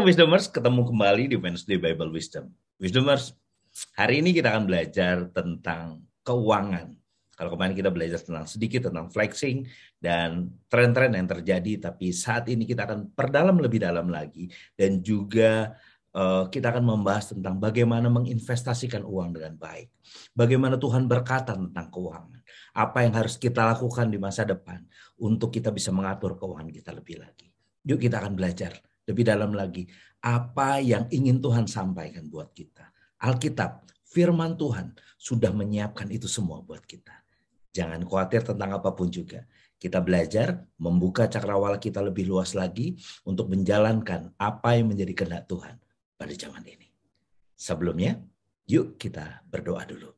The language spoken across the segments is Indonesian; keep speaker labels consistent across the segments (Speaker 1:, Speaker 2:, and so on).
Speaker 1: Wisdomers, ketemu kembali di Wednesday Bible Wisdom. Wisdomers, hari ini kita akan belajar tentang keuangan. Kalau kemarin kita belajar sedikit tentang flexing dan tren-tren yang terjadi, tapi saat ini kita akan perdalam lebih dalam lagi dan juga kita akan membahas tentang bagaimana menginvestasikan uang dengan baik. Bagaimana Tuhan berkata tentang keuangan. Apa yang harus kita lakukan di masa depan untuk kita bisa mengatur keuangan kita lebih lagi. Yuk kita akan belajar lebih dalam lagi apa yang ingin Tuhan sampaikan buat kita. Alkitab, firman Tuhan sudah menyiapkan itu semua buat kita. Jangan khawatir tentang apapun juga. Kita belajar membuka cakrawala kita lebih luas lagi untuk menjalankan apa yang menjadi kehendak Tuhan pada zaman ini. Sebelumnya, yuk kita berdoa dulu.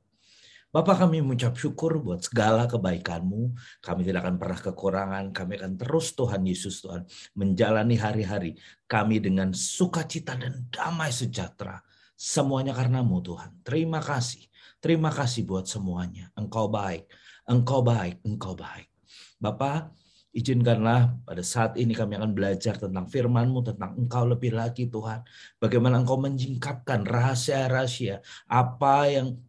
Speaker 1: Bapa, kami mengucap syukur buat segala kebaikan-Mu. Kami tidak akan pernah kekurangan. Kami akan terus Tuhan Yesus Tuhan menjalani hari-hari kami dengan sukacita dan damai sejahtera. Semuanya karena-Mu Tuhan. Terima kasih. Terima kasih buat semuanya. Engkau baik. Engkau baik. Engkau baik. Bapa, izinkanlah pada saat ini kami akan belajar tentang firman-Mu, tentang Engkau lebih lagi Tuhan. Bagaimana Engkau menyingkapkan rahasia-rahasia apa yang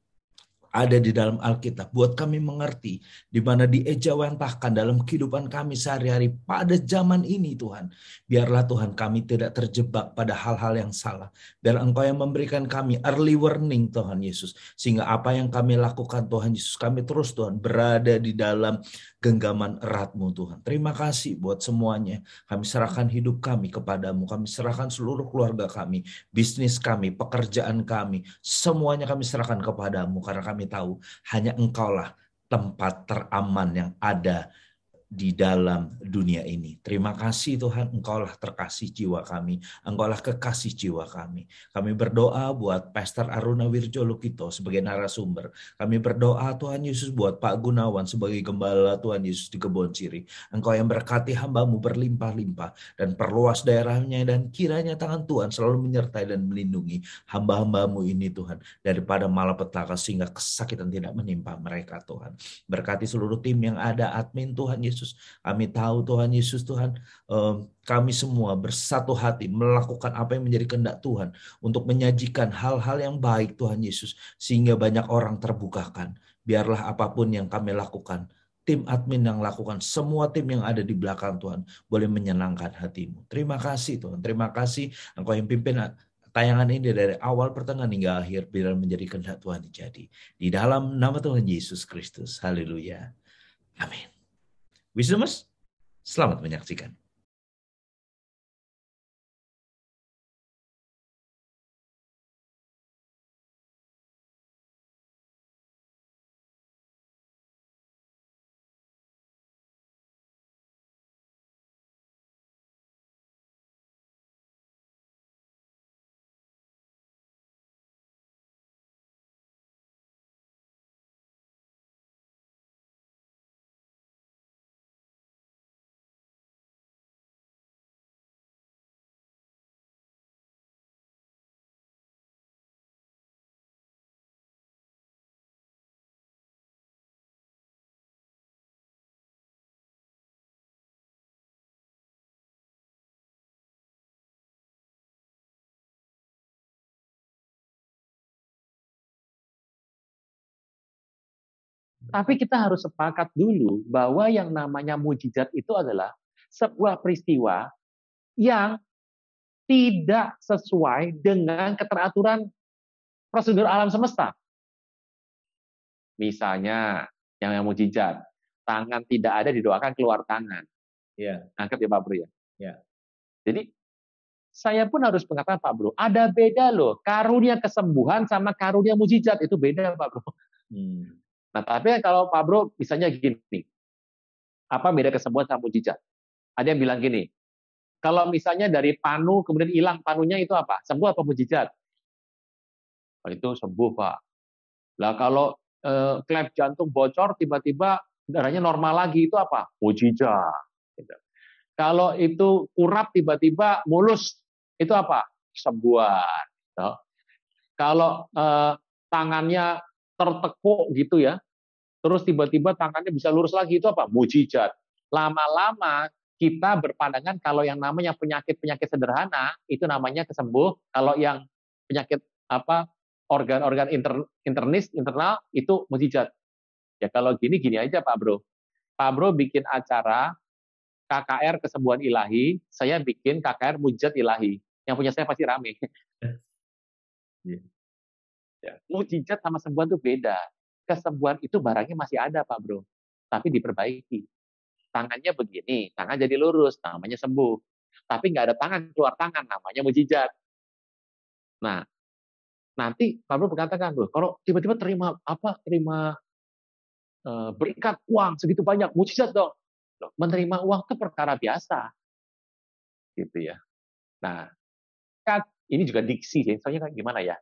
Speaker 1: ada di dalam Alkitab, buat kami mengerti di mana diejawantahkan dalam kehidupan kami sehari-hari pada zaman ini Tuhan. Biarlah Tuhan kami tidak terjebak pada hal-hal yang salah. Biar Engkau yang memberikan kami early warning Tuhan Yesus. Sehingga apa yang kami lakukan Tuhan Yesus, kami terus Tuhan berada di dalam genggaman erat-Mu Tuhan. Terima kasih buat semuanya. Kami serahkan hidup kami kepadamu. Kami serahkan seluruh keluarga kami, bisnis kami, pekerjaan kami. Semuanya kami serahkan kepadamu karena kami tahu hanya Engkaulah tempat teraman yang ada di dalam dunia ini. Terima kasih Tuhan, Engkaulah terkasih jiwa kami, Engkaulah kekasih jiwa kami. Kami berdoa buat Pastor Aruna Wirjo Lukito sebagai narasumber. Kami berdoa Tuhan Yesus buat Pak Gunawan sebagai gembala Tuhan Yesus di Kebon Siri. Engkau yang berkati hamba-Mu berlimpah-limpah dan perluas daerahnya, dan kiranya tangan Tuhan selalu menyertai dan melindungi hamba-hamba-Mu ini Tuhan, daripada malapetaka sehingga kesakitan tidak menimpa mereka Tuhan. Berkati seluruh tim yang ada, admin Tuhan Yesus. Kami tahu Tuhan Yesus Tuhan, kami semua bersatu hati melakukan apa yang menjadi kehendak Tuhan untuk menyajikan hal-hal yang baik Tuhan Yesus, sehingga banyak orang terbukakan. Biarlah apapun yang kami lakukan, tim admin yang lakukan, semua tim yang ada di belakang Tuhan boleh menyenangkan hati-Mu. Terima kasih Tuhan, terima kasih Engkau yang pimpin tayangan ini dari awal pertengahan hingga akhir, biar menjadi kehendak Tuhan dijadi. Di dalam nama Tuhan Yesus Kristus. Haleluya. Amin. Wisdomers, selamat menyaksikan.
Speaker 2: Tapi kita harus sepakat dulu bahwa yang namanya mujizat itu adalah sebuah peristiwa yang tidak sesuai dengan keteraturan prosedur alam semesta. Misalnya, yang mujizat, tangan tidak ada didoakan keluar tangan.
Speaker 1: Ya.
Speaker 2: Angkat ya Pak Bro ya.
Speaker 1: Ya.
Speaker 2: Jadi saya pun harus mengatakan Pak Bro, ada beda loh. Karunia kesembuhan sama karunia mujizat itu beda Pak Bro. Nah, tapi kalau Pak Bro misalnya gini, apa beda kesembuhan sama mujizat? Ada yang bilang gini, kalau misalnya dari panu kemudian hilang panunya itu apa? Sembuh apa mujizat? Oh, itu sembuh Pak. Lah kalau klep jantung bocor tiba-tiba darahnya normal lagi itu apa? Mujizat. Gitu. Kalau itu kurap tiba-tiba mulus itu apa? Sembuhan. Gitu. Kalau tangannya tertekuk gitu ya, terus tiba-tiba tangannya bisa lurus lagi itu apa? Mujizat. Lama-lama kita berpandangan kalau yang namanya penyakit-penyakit sederhana itu namanya kesembuh, kalau yang penyakit organ-organ internal itu mukjizat. Ya kalau gini aja Pak Bro. Pak Bro bikin acara KKR kesembuhan ilahi, saya bikin KKR mujizat ilahi. Yang punya saya pasti rame. Ya, mujizat sama sembuhan itu beda. Kesembuhan itu barangnya masih ada Pak Bro, tapi diperbaiki. Tangannya begini, tangan jadi lurus, namanya sembuh. Tapi nggak ada tangan, keluar tangan, namanya mujizat. Nah, nanti Pak Bro berkatakan, loh, kalau tiba-tiba terima berkat uang segitu banyak, mujizat dong. Loh, menerima uang itu perkara biasa, gitu ya. Nah, kan ini juga diksi, soalnya kan gimana ya?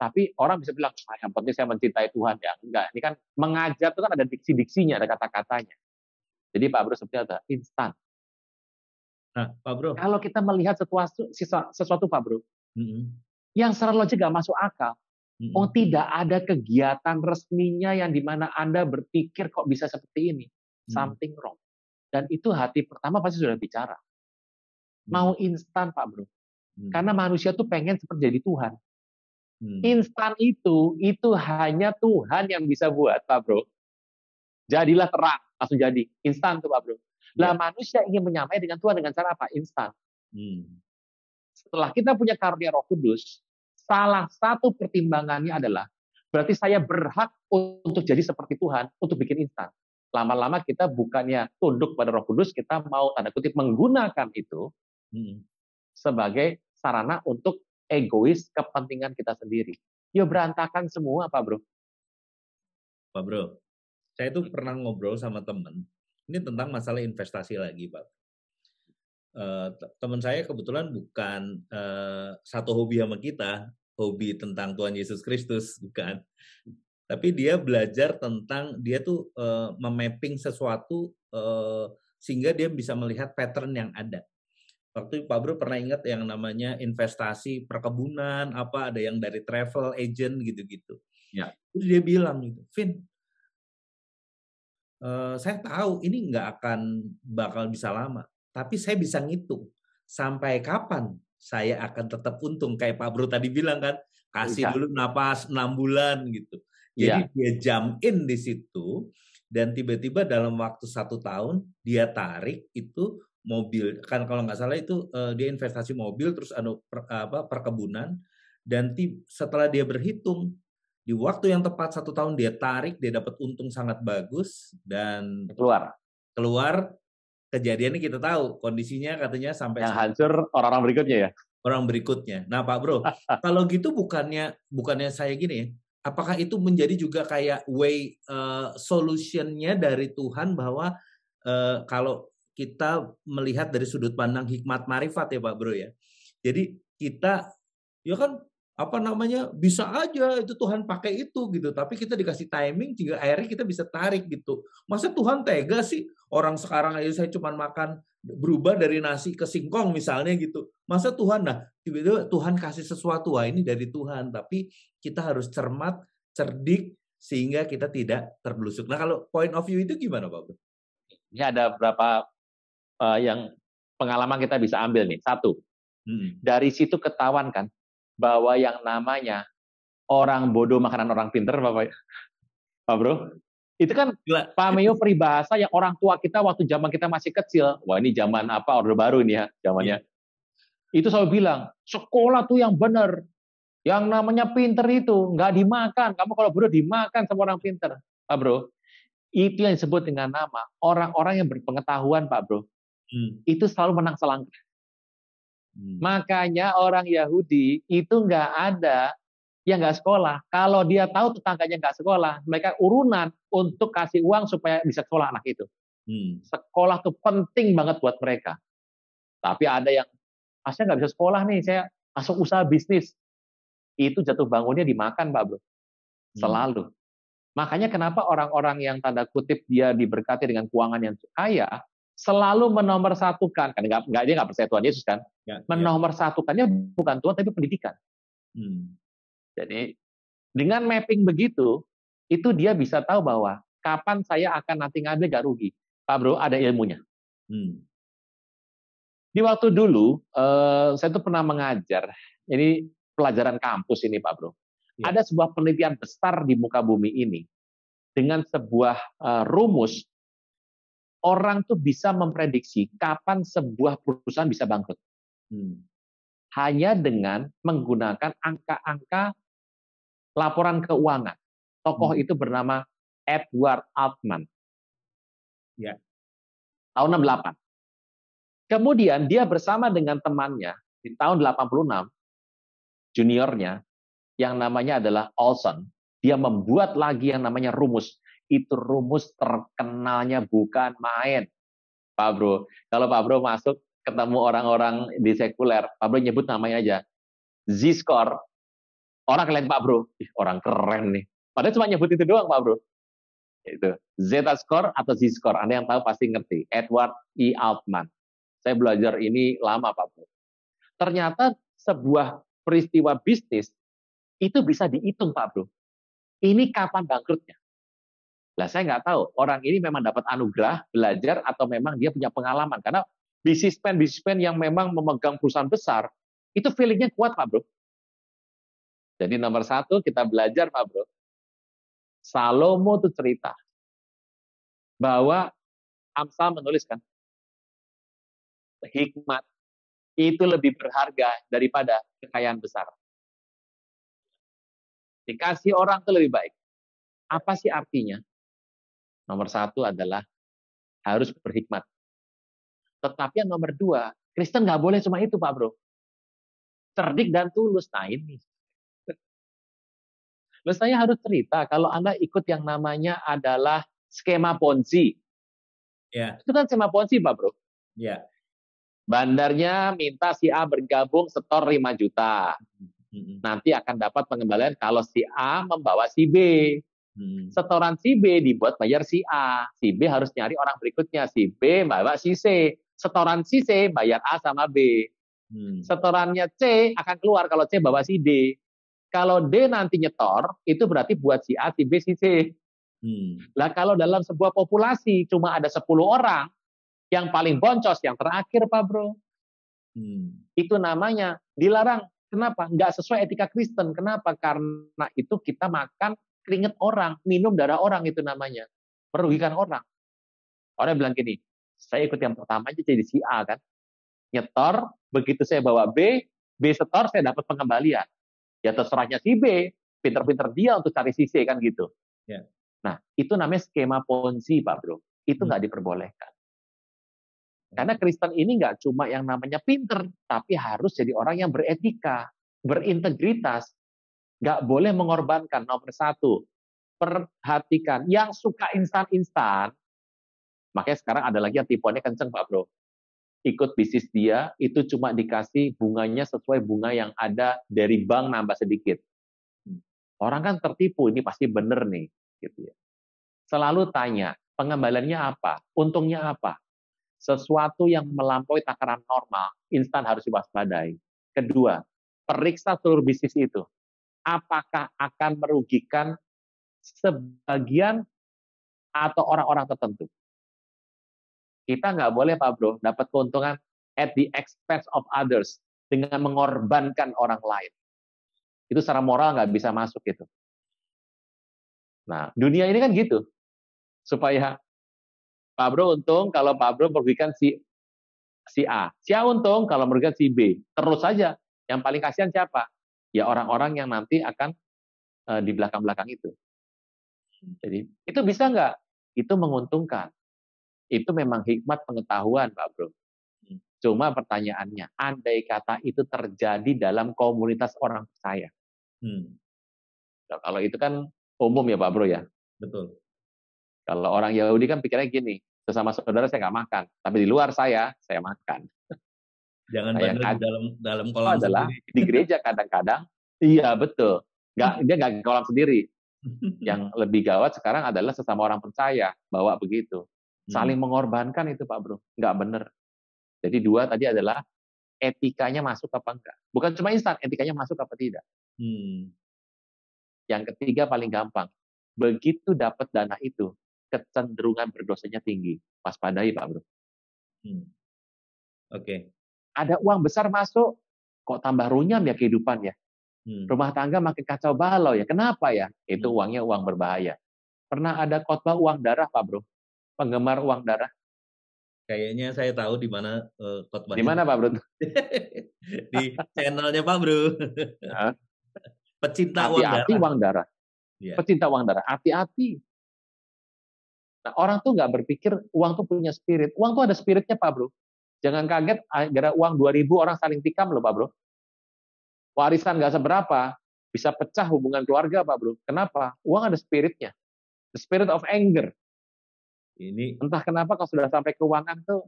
Speaker 2: Tapi orang bisa bilang, yang penting saya mencintai Tuhan ya. Enggak, ini kan mengajar itu kan ada diksi-diksinya, ada kata-katanya. Jadi Pak Bro seperti ada instan.
Speaker 1: Nah, Pak Bro.
Speaker 2: Kalau kita melihat sesuatu Pak Bro, yang secara logik nggak masuk akal, tidak ada kegiatan resminya yang dimana Anda berpikir kok bisa seperti ini, something wrong. Dan itu hati pertama pasti sudah bicara. Mau instan Pak Bro, karena manusia tuh pengen seperti jadi Tuhan. Instan itu hanya Tuhan yang bisa buat Pak Bro. Jadilah terang, langsung jadi. Instan tuh Pak Bro. Lah manusia ingin menyamai dengan Tuhan dengan cara apa? Instan. Setelah kita punya karunia Roh Kudus, salah satu pertimbangannya adalah berarti saya berhak untuk jadi seperti Tuhan, untuk bikin instan. Lama-lama kita bukannya tunduk pada Roh Kudus, kita mau tanda kutip menggunakan itu sebagai sarana untuk egois kepentingan kita sendiri. Ya berantakan semua Pak Bro.
Speaker 1: Pak Bro, saya tuh pernah ngobrol sama teman, ini tentang masalah investasi lagi Pak. Teman saya kebetulan bukan satu hobi sama kita, hobi tentang Tuhan Yesus Kristus, bukan. Tapi dia belajar tentang, dia tuh memapping sesuatu sehingga dia bisa melihat pattern yang ada. Waktu Pak Bro pernah ingat yang namanya investasi perkebunan, ada yang dari travel agent gitu-gitu.
Speaker 2: Ya.
Speaker 1: Terus dia bilang gitu, Vin, saya tahu ini nggak akan bakal bisa lama, tapi saya bisa ngitung sampai kapan saya akan tetap untung. Kayak Pak Bro tadi bilang kan, kasih dulu napas 6 bulan gitu. Jadi dia jump in di situ dan tiba-tiba dalam waktu 1 tahun dia tarik itu mobil, kan kalau nggak salah itu dia investasi mobil terus perkebunan, dan setelah dia berhitung di waktu yang tepat 1 tahun dia tarik, dia dapat untung sangat bagus dan keluar kejadiannya kita tahu kondisinya katanya sampai
Speaker 2: yang hancur orang-orang berikutnya ya.
Speaker 1: Orang berikutnya. Nah Pak Bro, kalau gitu bukannya saya gini ya, apakah itu menjadi juga kayak way solutionnya dari Tuhan bahwa kalau kita melihat dari sudut pandang hikmat marifat ya Pak Bro ya. Jadi kita ya kan bisa aja itu Tuhan pakai itu gitu, tapi kita dikasih timing juga akhirnya kita bisa tarik gitu. Masa Tuhan tega sih? Orang sekarang aja saya cuma makan berubah dari nasi ke singkong misalnya gitu. Masa Tuhan tiba-tiba Tuhan kasih sesuatu, wah ini dari Tuhan, tapi kita harus cermat, cerdik sehingga kita tidak terbelusuk. Nah kalau point of view itu gimana Pak Bro?
Speaker 2: Ini ada beberapa yang pengalaman kita bisa ambil nih. Satu, dari situ ketahuan kan bahwa yang namanya orang bodoh makanan orang pinter, Pak Bro, itu kan pameo peribahasa yang orang tua kita waktu zaman kita masih kecil. Wah ini zaman Orde Baru ini ya zamannya. Itu selalu bilang sekolah tuh yang benar, yang namanya pinter itu nggak dimakan. Kamu kalau bodoh dimakan sama orang pinter, Pak Bro. Itu yang disebut dengan nama orang-orang yang berpengetahuan, Pak Bro. Itu selalu menang selangkah. Makanya orang Yahudi itu nggak ada yang nggak sekolah. Kalau dia tahu tetangganya nggak sekolah, mereka urunan untuk kasih uang supaya bisa sekolah anak itu. Sekolah tuh penting banget buat mereka. Tapi ada yang, saya nggak bisa sekolah nih, saya masuk usaha bisnis. Itu jatuh bangunnya dimakan, Pak Bro. Selalu. Makanya kenapa orang-orang yang tanda kutip dia diberkati dengan keuangan yang kaya, selalu menomorsatukan, kan dia nggak percaya Tuhan Yesus kan, menomorsatukannya bukan Tuhan tapi pendidikan. Jadi dengan mapping begitu, itu dia bisa tahu bahwa kapan saya akan nanti ngambil gak rugi. Pak Bro ada ilmunya. Di waktu dulu, saya tuh pernah mengajar, ini pelajaran kampus ini Pak Bro. Ya. Ada sebuah penelitian besar di muka bumi ini, dengan sebuah rumus, orang tuh bisa memprediksi kapan sebuah perusahaan bisa bangkrut. Hanya dengan menggunakan angka-angka laporan keuangan. Tokoh itu bernama Edward Altman. Ya. Tahun 68. Kemudian dia bersama dengan temannya di tahun 86, juniornya, yang namanya adalah Olson, dia membuat lagi yang namanya rumus. Itu rumus terkenalnya bukan main, Pak Bro. Kalau Pak Bro masuk ketemu orang-orang di sekuler, Pak Bro nyebut namanya aja Z-score. Orang kalian Pak Bro, orang keren nih. Padahal cuma nyebut itu doang Pak Bro. Itu Z-score atau Z-score. Anda yang tahu pasti ngerti. Edward E. Altman. Saya belajar ini lama Pak Bro. Ternyata sebuah peristiwa bisnis itu bisa dihitung Pak Bro. Ini kapan bangkrutnya? Lah saya nggak tahu, orang ini memang dapat anugerah, belajar, atau memang dia punya pengalaman. Karena bisnismen yang memang memegang perusahaan besar, itu feelingnya kuat Pak Bro. Jadi nomor satu kita belajar Pak Bro. Salomo itu cerita bahwa Amsal menuliskan, hikmat itu lebih berharga daripada kekayaan besar. Dikasih orang itu lebih baik. Apa sih artinya? Nomor satu adalah harus berhikmat. Tetapi yang nomor dua, Kristen nggak boleh cuma itu Pak Bro. Cerdik dan tulus. Nah ini. Loh, saya harus cerita kalau Anda ikut yang namanya adalah skema Ponzi. Ya. Itu kan skema Ponzi Pak Bro. Ya. Bandarnya minta si A bergabung setor 5 juta. Nanti akan dapat pengembalian kalau si A membawa si B. Setoran si B dibuat bayar si A. Si B harus nyari orang berikutnya. Si B bawa si C. Setoran si C bayar A sama B. Setorannya C akan keluar kalau C bawa si D. Kalau D nanti nyetor, itu berarti buat si A, si B, si C. Lah kalau dalam sebuah populasi cuma ada 10 orang, yang paling boncos, yang terakhir Pak Bro. Itu namanya dilarang. Kenapa? Nggak sesuai etika Kristen. Kenapa? Karena itu kita makan keringat orang, minum darah orang itu namanya. Merugikan orang. Orang bilang gini, saya ikut yang pertama aja jadi si A kan. Nyetor, begitu saya bawa B, B setor, saya dapat pengembalian. Ya terserahnya si B, pinter-pinter dia untuk cari si C kan gitu. Ya. Nah, itu namanya skema Ponzi Pak Bro. Itu nggak diperbolehkan. Karena Kristen ini nggak cuma yang namanya pinter, tapi harus jadi orang yang beretika, berintegritas. Nggak boleh mengorbankan. Nomor satu, perhatikan. Yang suka instan-instan, makanya sekarang ada lagi yang tipuannya kenceng Pak Bro. Ikut bisnis dia, itu cuma dikasih bunganya sesuai bunga yang ada dari bank nambah sedikit. Orang kan tertipu, ini pasti bener nih. Gitu ya. Selalu tanya, pengembaliannya apa? Untungnya apa? Sesuatu yang melampaui takaran normal, instan harus diwaspadai. Kedua, periksa seluruh bisnis itu. Apakah akan merugikan sebagian atau orang-orang tertentu? Kita nggak boleh, Pak Bro, dapat keuntungan at the expense of others, dengan mengorbankan orang lain. Itu secara moral nggak bisa masuk itu. Nah, dunia ini kan gitu. Supaya Pak Bro untung kalau Pak Bro merugikan si A. Si A untung kalau merugikan si B. Terus saja. Yang paling kasihan siapa? Ya orang-orang yang nanti akan di belakang-belakang itu. Jadi, itu bisa nggak? Itu menguntungkan. Itu memang hikmat pengetahuan, Pak Bro. Cuma pertanyaannya, andai kata itu terjadi dalam komunitas orang percaya. Nah, kalau itu kan umum ya, Pak Bro ya. Betul. Kalau orang Yahudi kan pikirnya gini, sesama saudara saya nggak makan, tapi di luar saya makan.
Speaker 1: Jangan bandel di dalam kolam
Speaker 2: adalah
Speaker 1: sendiri.
Speaker 2: Di gereja kadang-kadang, iya betul, dia nggak kolam sendiri. Yang lebih gawat sekarang adalah sesama orang percaya bawa begitu, saling mengorbankan itu Pak Bro, nggak bener. Jadi dua tadi adalah etikanya masuk apa enggak, bukan cuma instan, etikanya masuk apa tidak. Yang ketiga paling gampang, begitu dapat dana itu, kecenderungan berdosanya tinggi. Waspadai Pak Bro.
Speaker 1: Oke.
Speaker 2: Ada uang besar masuk, kok tambah runyam ya kehidupan ya. Rumah tangga makin kacau balau ya. Kenapa ya? Itu uangnya uang berbahaya. Pernah ada khotbah uang darah, Pak Bro? Penggemar uang darah?
Speaker 1: Kayaknya saya tahu di mana
Speaker 2: Di
Speaker 1: khotbahnya.
Speaker 2: mana, Pak Bro?
Speaker 1: Di channelnya Pak Bro. Pecinta uang
Speaker 2: Hati-hati
Speaker 1: darah.
Speaker 2: uang darah.
Speaker 1: Yeah.
Speaker 2: Pecinta uang darah, hati-hati. Nah, orang tuh nggak berpikir uang tuh punya spirit. Uang tuh ada spiritnya, Pak Bro. Jangan kaget, gara uang 2.000 orang saling tikam loh, Pak Bro. Warisan nggak seberapa, bisa pecah hubungan keluarga, Pak Bro. Kenapa? Uang ada spiritnya. The spirit of anger.
Speaker 1: Ini
Speaker 2: entah kenapa kalau sudah sampai keuangan tuh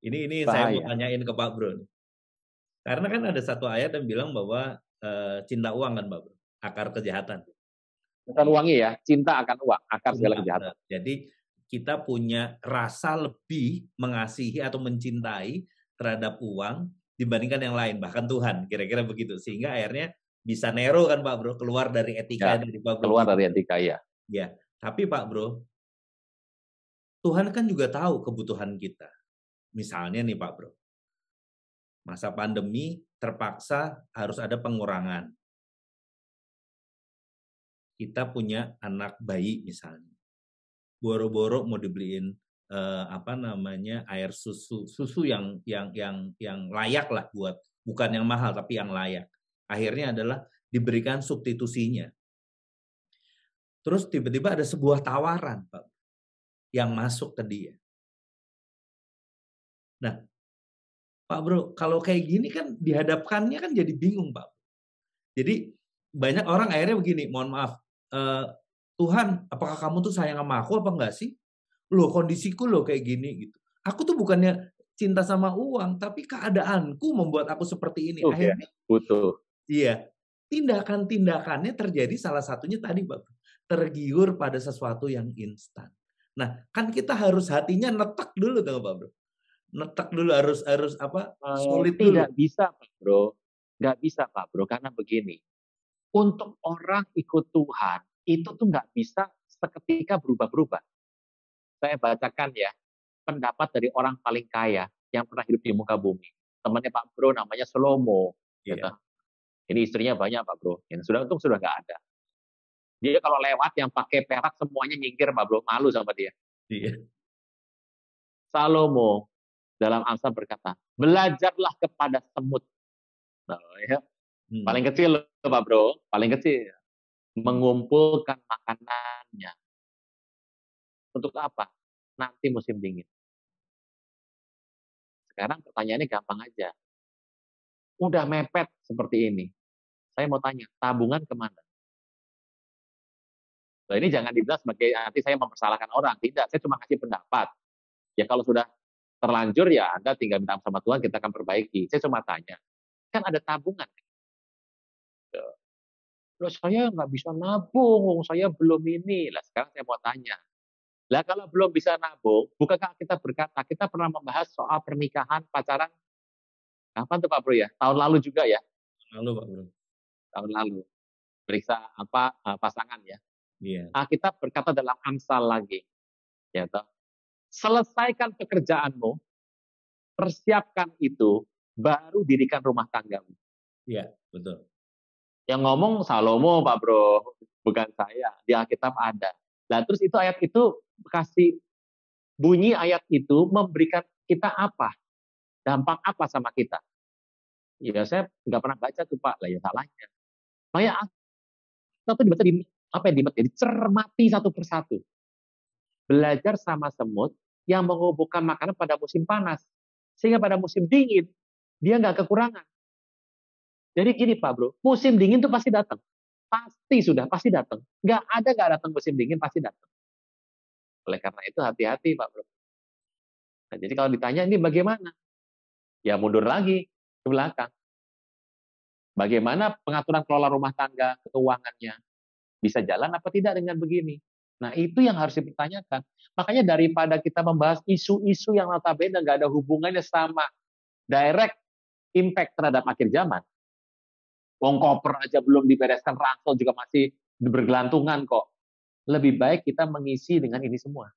Speaker 1: ini
Speaker 2: bahaya.
Speaker 1: Saya mau tanyain ke Pak Bro. Karena kan ada satu ayat yang bilang bahwa cinta uang kan Pak Bro, akar kejahatan.
Speaker 2: Bukan uangnya ya, cinta akan uang, akar segala kejahatan.
Speaker 1: Jadi kita punya rasa lebih mengasihi atau mencintai terhadap uang dibandingkan yang lain, bahkan Tuhan, kira-kira begitu. Sehingga akhirnya bisa nero kan Pak Bro, keluar dari etika
Speaker 2: Ya,
Speaker 1: dari Pak Bro.
Speaker 2: Keluar dari etika ya.
Speaker 1: Ya, tapi Pak Bro, Tuhan kan juga tahu kebutuhan kita. Misalnya nih Pak Bro, masa pandemi terpaksa harus ada pengurangan. Kita punya anak bayi misalnya, boro-boro mau dibeliin air susu yang layak lah, buat bukan yang mahal tapi yang layak. Akhirnya adalah diberikan substitusinya. Terus tiba-tiba ada sebuah tawaran Pak yang masuk ke dia. Nah, Pak Bro, kalau kayak gini kan dihadapkannya kan jadi bingung Pak. Jadi banyak orang akhirnya begini, mohon maaf, Tuhan, apakah kamu tuh sayang sama aku apa enggak sih? Loh, kondisiku loh kayak gini gitu. Aku tuh bukannya cinta sama uang, tapi keadaanku membuat aku seperti ini. Akhirnya
Speaker 2: butuh.
Speaker 1: Iya. Tindakan-tindakannya terjadi salah satunya tadi, Pak. Tergiur pada sesuatu yang instan. Nah, kan kita harus hatinya netek dulu tuh, Pak Bro. Netek dulu harus apa? Solid dulu.
Speaker 2: Tidak bisa, Pak Bro. Nggak bisa, Pak Bro, karena begini. Untuk orang ikut Tuhan, itu tuh nggak bisa seketika berubah-berubah. Saya bacakan ya, pendapat dari orang paling kaya yang pernah hidup di muka bumi. Temannya Pak Bro namanya Salomo.
Speaker 1: Iya.
Speaker 2: Gitu. Ini istrinya banyak Pak Bro. Yang sudah nggak ada. Dia kalau lewat yang pakai perak semuanya nyingkir Pak Bro, malu sama dia.
Speaker 1: Iya.
Speaker 2: Salomo dalam Amsal berkata, belajarlah kepada semut. Nah, ya. Paling kecil Pak Bro, paling kecil. Mengumpulkan makanannya. Untuk apa? Nanti musim dingin. Sekarang pertanyaannya gampang aja. Udah mepet seperti ini. Saya mau tanya, tabungan kemana? Nah, ini jangan dibilang sebagai nanti saya mempersalahkan orang. Tidak, saya cuma kasih pendapat. Ya kalau sudah terlanjur ya Anda tinggal minta sama Tuhan, kita akan perbaiki. Saya cuma tanya, kan ada tabungan. Loh, saya nggak bisa nabung, saya belum ini. Lah sekarang saya mau tanya, lah kalau belum bisa nabung, bukankah kita berkata, kita pernah membahas soal pernikahan, pacaran, kapan tuh Pak Bro ya? Tahun lalu juga ya?
Speaker 1: Lalu Pak Bro.
Speaker 2: Tahun lalu. Periksa apa pasangan ya?
Speaker 1: Iya.
Speaker 2: Kita berkata dalam Amsal lagi. Ya toh. Selesaikan pekerjaanmu, persiapkan itu, baru dirikan rumah tanggamu.
Speaker 1: Iya, betul.
Speaker 2: Yang ngomong Salomo, Pak Bro, bukan saya. Di Alkitab ada. Nah, terus itu ayat itu kasih bunyi ayat itu memberikan kita apa? Dampak apa sama kita? Ya saya nggak pernah baca tuh Pak, lah ya salahnya. Makanya atau dibaca di apa yang dibaca? Dicermati satu persatu. Belajar sama semut yang mengumpulkan makanan pada musim panas, sehingga pada musim dingin dia nggak kekurangan. Jadi gini Pak Bro, musim dingin tuh pasti datang. Pasti datang. Nggak datang musim dingin, pasti datang. Oleh karena itu hati-hati Pak Bro. Nah, jadi kalau ditanya ini bagaimana? Ya mundur lagi ke belakang. Bagaimana pengaturan kelola rumah tangga, keuangannya? Bisa jalan apa tidak dengan begini? Nah itu yang harus dipertanyakan. Makanya daripada kita membahas isu-isu yang notabene nggak ada hubungannya sama direct impact terhadap akhir zaman, wong koper aja belum dibereskan, ransel juga masih bergelantungan kok. Lebih baik kita mengisi dengan ini semua.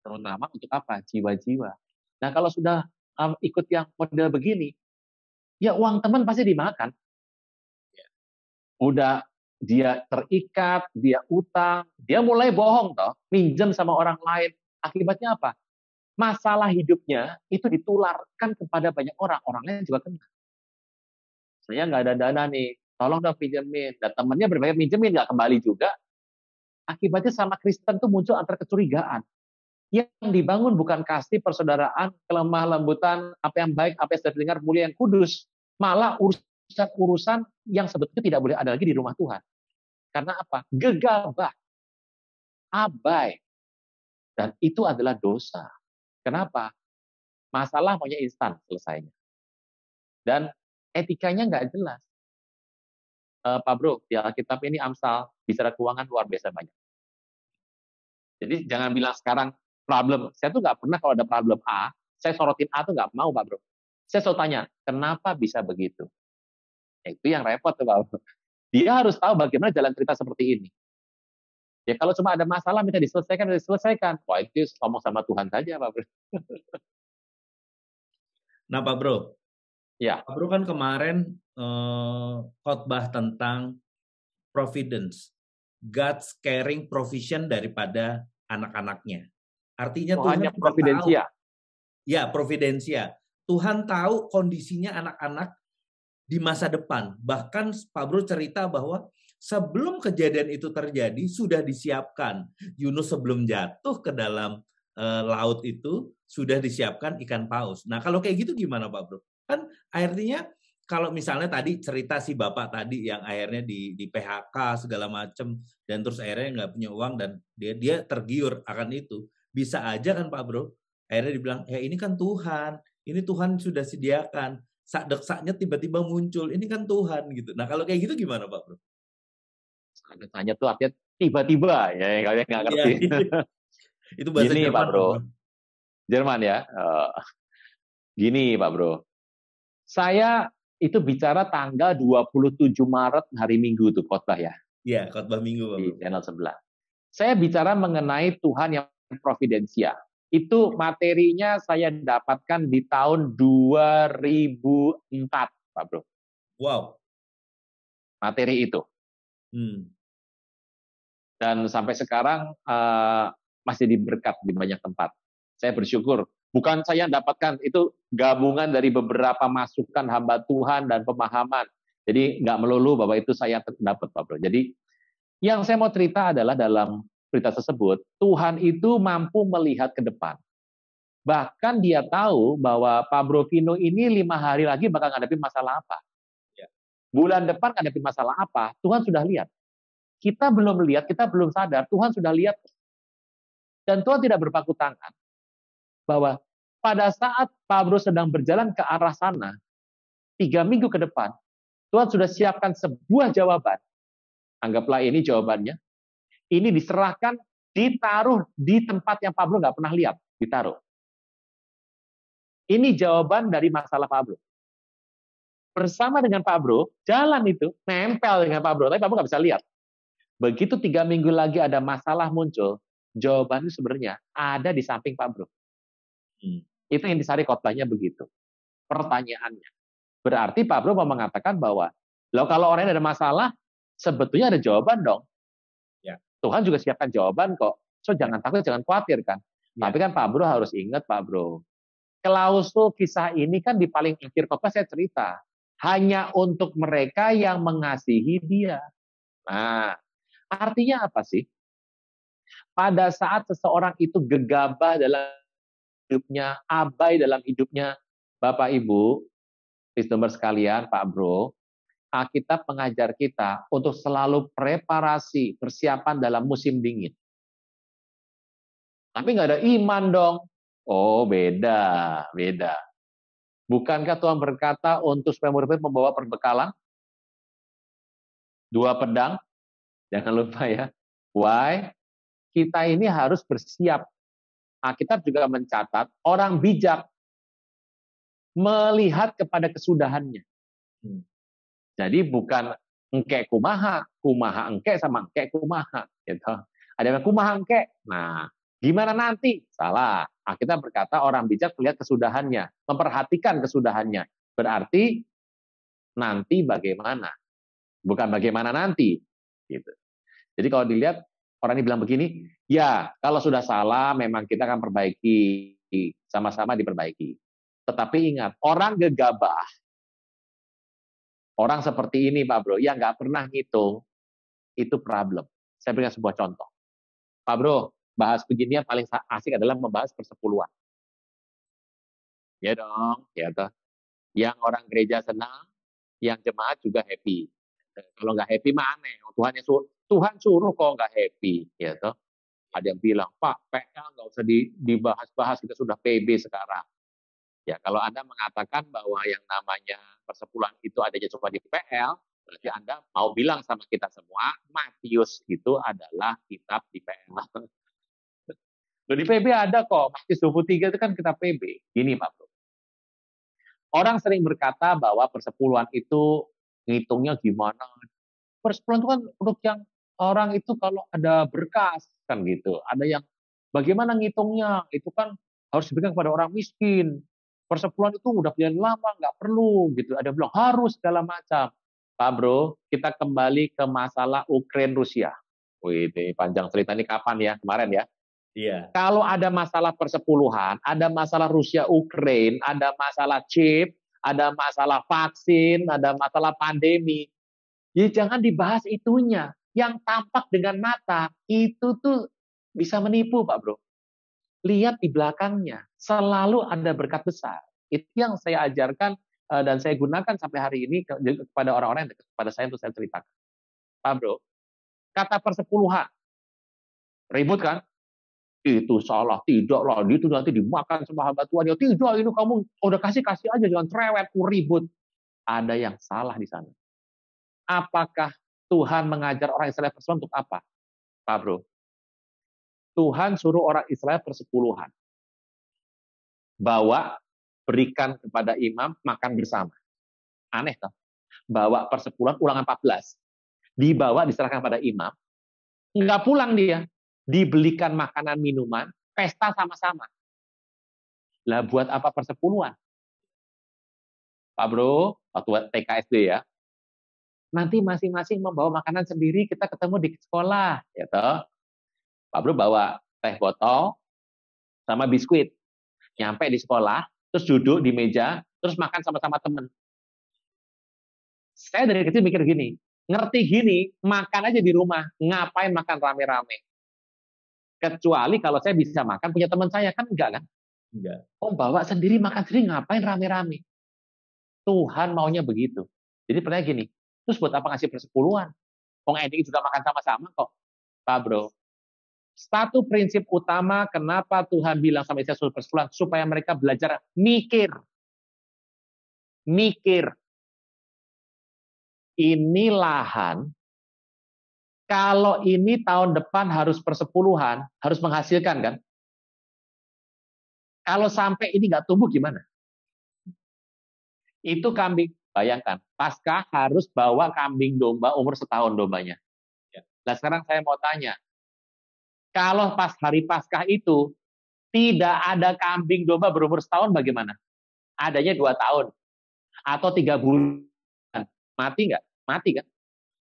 Speaker 2: Terutama untuk apa? Jiwa-jiwa. Nah kalau sudah ikut yang model begini, ya uang teman pasti dimakan. Udah dia terikat, dia utang, dia mulai bohong toh, minjem sama orang lain. Akibatnya apa? Masalah hidupnya itu ditularkan kepada banyak orang. Orang lain juga kena. Saya nggak ada dana nih, tolong dong pinjemin. Dan temannya berbagai minjemin, nggak kembali juga. Akibatnya sama Kristen tuh muncul antar kecurigaan. Yang dibangun bukan kasih, persaudaraan, kelemah lembutan, apa yang baik, apa yang sudah dengar, mulia, yang kudus. Malah urusan-urusan yang sebetulnya tidak boleh ada lagi di rumah Tuhan. Karena apa? Gegabah, abai. Dan itu adalah dosa. Kenapa? Masalah maunya instan selesainya. Dan etikanya nggak jelas. Pak Bro, di Alkitab ini Amsal, bicara keuangan luar biasa banyak. Jadi jangan bilang sekarang problem. Saya tuh nggak pernah kalau ada problem A, saya sorotin A tuh nggak mau, Pak Bro. Saya selalu tanya, kenapa bisa begitu? Itu yang repot tuh, Pak Bro. Dia harus tahu bagaimana jalan cerita seperti ini. Ya kalau cuma ada masalah minta diselesaikan. Wah itu ngomong sama Tuhan saja, Pak Bro.
Speaker 1: Nah, Pak Bro.
Speaker 2: Ya.
Speaker 1: Pak Bro kan kemarin khotbah tentang providence, God's caring provision daripada anak-anaknya. Artinya Tuhan
Speaker 2: hanya providensia.
Speaker 1: Ya, providensia. Tuhan tahu kondisinya anak-anak di masa depan. Bahkan Pak Bro cerita bahwa sebelum kejadian itu terjadi sudah disiapkan. Yunus sebelum jatuh ke dalam laut itu sudah disiapkan ikan paus. Nah kalau kayak gitu gimana Pak Bro? Kan akhirnya kalau misalnya tadi cerita si bapak tadi yang akhirnya di PHK segala macam dan terus akhirnya nggak punya uang dan dia tergiur akan itu, bisa aja kan Pak Bro? Akhirnya dibilang ya ini kan Tuhan, ini Tuhan sudah sediakan. Sak-deksaknya tiba-tiba muncul, ini kan Tuhan gitu. Nah kalau kayak gitu gimana Pak Bro?
Speaker 2: Sak-deksaknya tuh artinya tiba-tiba ya, kalian nggak ngerti.
Speaker 1: Ya, itu bahasa
Speaker 2: gini,
Speaker 1: Jerman,
Speaker 2: Pak Bro. Jerman ya. Gini Pak Bro. Saya itu bicara tanggal 27 Maret hari Minggu tuh khotbah ya.
Speaker 1: Iya, khotbah Minggu Pak Bro.
Speaker 2: Di channel sebelah. Saya bicara mengenai Tuhan yang providensia. Itu materinya saya dapatkan di tahun 2004, Pak Bro.
Speaker 1: Wow.
Speaker 2: Materi itu. Dan sampai sekarang masih diberkat di banyak tempat. Saya bersyukur. Bukan saya yang dapatkan, itu gabungan dari beberapa masukan hamba Tuhan dan pemahaman. Jadi nggak melulu bahwa itu saya dapat, Pak Bro. Jadi yang saya mau cerita adalah dalam berita tersebut, Tuhan itu mampu melihat ke depan. Bahkan dia tahu bahwa Pak Bro Vino ini 5 hari lagi bakal ngadepin masalah apa. Bulan depan ngadepin masalah apa, Tuhan sudah lihat. Kita belum lihat, kita belum sadar, Tuhan sudah lihat. Dan Tuhan tidak berpaku tangan bahwa pada saat Pak Bro sedang berjalan ke arah sana, 3 minggu ke depan, Tuhan sudah siapkan sebuah jawaban. Anggaplah ini jawabannya. Ini diserahkan, ditaruh di tempat yang Pak Bro nggak pernah lihat, ditaruh. Ini jawaban dari masalah Pak Bro. Bersama dengan Pak Bro, jalan itu nempel dengan Pak Bro, tapi Pak Bro nggak bisa lihat. Begitu 3 minggu lagi ada masalah muncul, jawabannya sebenarnya ada di samping Pak Bro. Itu yang disari khotbahnya begitu. Pertanyaannya. Berarti Pak Bro mau mengatakan bahwa, kalau orang ada masalah, sebetulnya ada jawaban dong. Ya. Tuhan juga siapkan jawaban kok. So jangan takut, jangan khawatir kan. Ya. Tapi kan Pak Bro harus ingat Pak Bro. Klausul kisah ini kan di paling akhir khotbah saya cerita. Hanya untuk mereka yang mengasihi dia. Nah, artinya apa sih? Pada saat seseorang itu gegabah dalam hidupnya, abai dalam hidupnya, Bapak Ibu, listener sekalian, Pak Bro, Alkitab mengajar kita untuk selalu preparasi, persiapan dalam musim dingin. Tapi nggak ada iman dong. Oh, beda. Bukankah Tuhan berkata untuk supaya murid-murid membawa perbekalan? 2 pedang. Jangan lupa ya. Why? Kita ini harus bersiap. Alkitab juga mencatat orang bijak melihat kepada kesudahannya. Jadi bukan engke kumaha engke sama engke kumaha gitu. Ada yang kumaha engke. Nah, Gimana nanti? Salah. Kita berkata orang bijak melihat kesudahannya, memperhatikan kesudahannya. Berarti nanti bagaimana? Bukan bagaimana nanti. Gitu. Jadi kalau dilihat orang ini bilang begini, ya kalau sudah salah memang kita akan perbaiki, sama-sama diperbaiki. Tetapi ingat, orang gegabah, orang seperti ini Pak Bro, yang nggak pernah ngitung, itu problem. Saya berikan sebuah contoh. Pak Bro, bahas begini yang paling asik adalah membahas persepuluhan. Ya dong, ya toh. Yang orang gereja senang, yang jemaat juga happy. Kalau nggak happy mah aneh. Tuhan suruh kok nggak happy, ya toh. Ada yang bilang, Pak, PL nggak usah dibahas-bahas, kita sudah PB sekarang. Ya, kalau Anda mengatakan bahwa yang namanya persepuluhan itu adanya cuma di PL, berarti Anda mau bilang sama kita semua, Matius itu adalah kitab di PL. Loh, di PB ada kok, Matius 23 itu kan kitab PB. Gini Pak Bro. Orang sering berkata bahwa persepuluhan itu ngitungnya gimana. Persepuluhan itu kan untuk yang orang itu kalau ada berkas, kan gitu. Ada yang bagaimana ngitungnya, itu kan harus diberikan kepada orang miskin. Persepuluhan itu udah pilihan lama, nggak perlu gitu. Ada yang bilang harus segala macam. Pak Bro, kita kembali ke masalah Ukraina Rusia. Wih, ini panjang cerita ini kapan ya? Kemarin ya.
Speaker 1: Iya.
Speaker 2: Kalau ada masalah persepuluhan, ada masalah Rusia Ukraina, ada masalah chip, ada masalah vaksin, ada masalah pandemi, ya jangan dibahas itunya. Yang tampak dengan mata itu tuh bisa menipu Pak Bro. Lihat di belakangnya, selalu ada berkat besar. Itu yang saya ajarkan dan saya gunakan sampai hari ini kepada orang-orang yang dekat kepada saya untuk saya ceritakan. Pak Bro, kata persepuluhan, ribut kan? Itu salah, tidak lah, itu nanti dimakan sama hamba Tuhan. Ya tidak, ini kamu udah kasih aja, jangan cerewet, ribut. Ada yang salah di sana. Apakah Tuhan mengajar orang Israel persepuluhan untuk apa? Pak Bro, Tuhan suruh orang Israel persepuluhan. Bawa, berikan kepada imam, makan bersama. Aneh toh? Bawa persepuluhan ulangan 14. Dibawa, diserahkan pada imam. Nggak pulang dia. Dibelikan makanan, minuman, pesta sama-sama. Lah buat apa persepuluhan? Pak Bro, waktu TKSD ya. Nanti masing-masing membawa makanan sendiri, kita ketemu di sekolah. Ya toh? Pak Bro bawa teh botol sama biskuit. Nyampe di sekolah, terus duduk di meja, terus makan sama-sama temen. Saya dari kecil mikir gini, ngerti gini, makan aja di rumah, ngapain makan rame-rame? Kecuali kalau saya bisa makan punya teman saya, kan enggak kan?
Speaker 1: Enggak.
Speaker 2: Oh, bawa sendiri, makan sendiri, ngapain rame-rame? Tuhan maunya begitu. Jadi pertanyaan gini, terus buat apa ngasih persepuluhan? Wong ending juga makan sama-sama kok. Pak Bro, satu prinsip utama kenapa Tuhan bilang sama Israel suruh persepuluhan, supaya mereka belajar mikir. Mikir. Ini lahan, kalau ini tahun depan harus persepuluhan, harus menghasilkan kan? Kalau sampai ini nggak tumbuh gimana? Itu kambing, bayangkan, Paskah harus bawa kambing domba umur setahun dombanya. Nah sekarang saya mau tanya, kalau pas hari Paskah itu tidak ada kambing domba berumur setahun bagaimana? Adanya 2 tahun atau 3 bulan, mati nggak? Mati kan?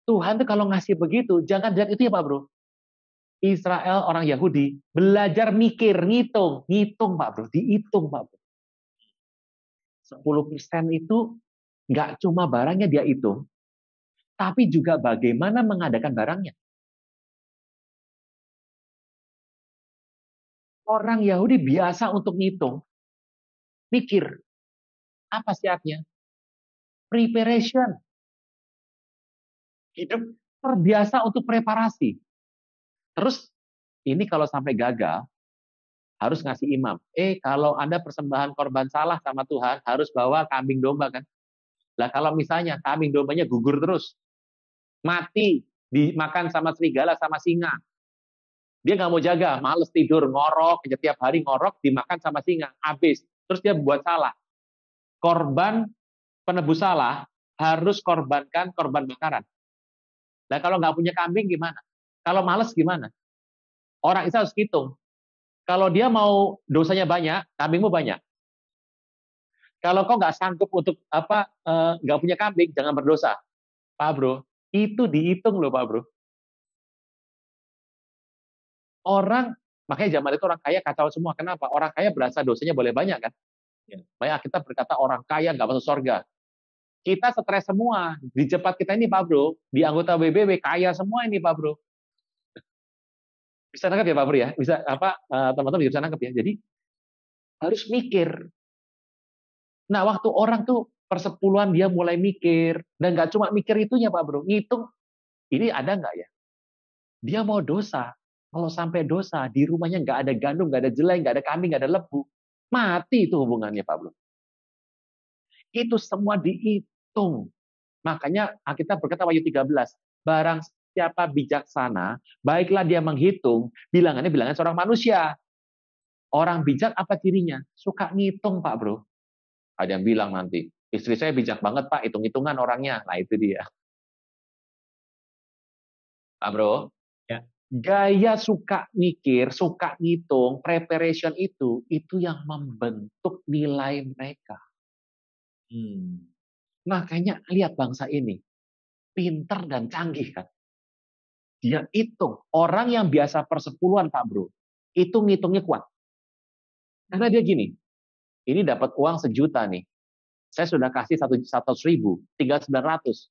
Speaker 2: Tuhan tuh kalau ngasih begitu, jangan lihat itu ya Pak Bro. Israel, orang Yahudi, belajar mikir, ngitung Pak Bro, dihitung Pak Bro. 10% itu nggak cuma barangnya dia hitung, tapi juga bagaimana mengadakan barangnya. Orang Yahudi biasa untuk ngitung, mikir, apa siapnya? Preparation. Hidup terbiasa untuk preparasi. Terus, ini kalau sampai gagal, harus ngasih imam. Kalau Anda persembahan korban salah sama Tuhan, harus bawa kambing domba kan? Lah kalau misalnya kambing dombanya gugur terus, mati, dimakan sama serigala sama singa, dia nggak mau jaga, males tidur, ngorok, tiap hari ngorok, dimakan sama singa, habis. Terus dia buat salah. Korban penebus salah harus korbankan korban bakaran. Nah kalau nggak punya kambing gimana? Kalau males gimana? Orang Israel harus hitung. Kalau dia mau dosanya banyak, kambingmu banyak. Kalau kau nggak sanggup untuk nggak punya kambing, jangan berdosa, Pak Bro. Itu dihitung loh, Pak Bro. Orang makanya zaman itu orang kaya kacau semua. Kenapa? Orang kaya berasa dosanya boleh banyak kan? Ya. Makanya kita berkata orang kaya nggak masuk surga. Kita stres semua. Di Cepat kita ini, Pak Bro, di anggota BBW kaya semua ini, Pak Bro. Bisa nangkep ya, Pak Bro ya? Bisa teman-teman bisa nangkep ya. Jadi harus mikir. Nah, waktu orang tuh persepuluhan dia mulai mikir, dan nggak cuma mikir itunya, Pak Bro, ngitung ini ada nggak ya? Dia mau dosa. Kalau sampai dosa, di rumahnya nggak ada gandum, nggak ada jelai, nggak ada kambing, nggak ada lembu, mati itu hubungannya, Pak Bro. Itu semua dihitung. Makanya kita berkata Wahyu 13, barang siapa bijaksana, baiklah dia menghitung, bilangannya seorang manusia. Orang bijak apa cirinya? Suka ngitung, Pak Bro. Ada yang bilang nanti, istri saya bijak banget, Pak, hitung-hitungan orangnya. Nah, itu dia. Pak Bro, ya. Gaya suka mikir, suka ngitung, preparation itu yang membentuk nilai mereka. Makanya lihat bangsa ini, pinter dan canggih kan. Dia hitung. Orang yang biasa persepuluhan, Pak Bro, itu ngitungnya kuat. Karena dia gini, ini dapat uang 1 juta nih. Saya sudah kasih 100.000, tinggal 900.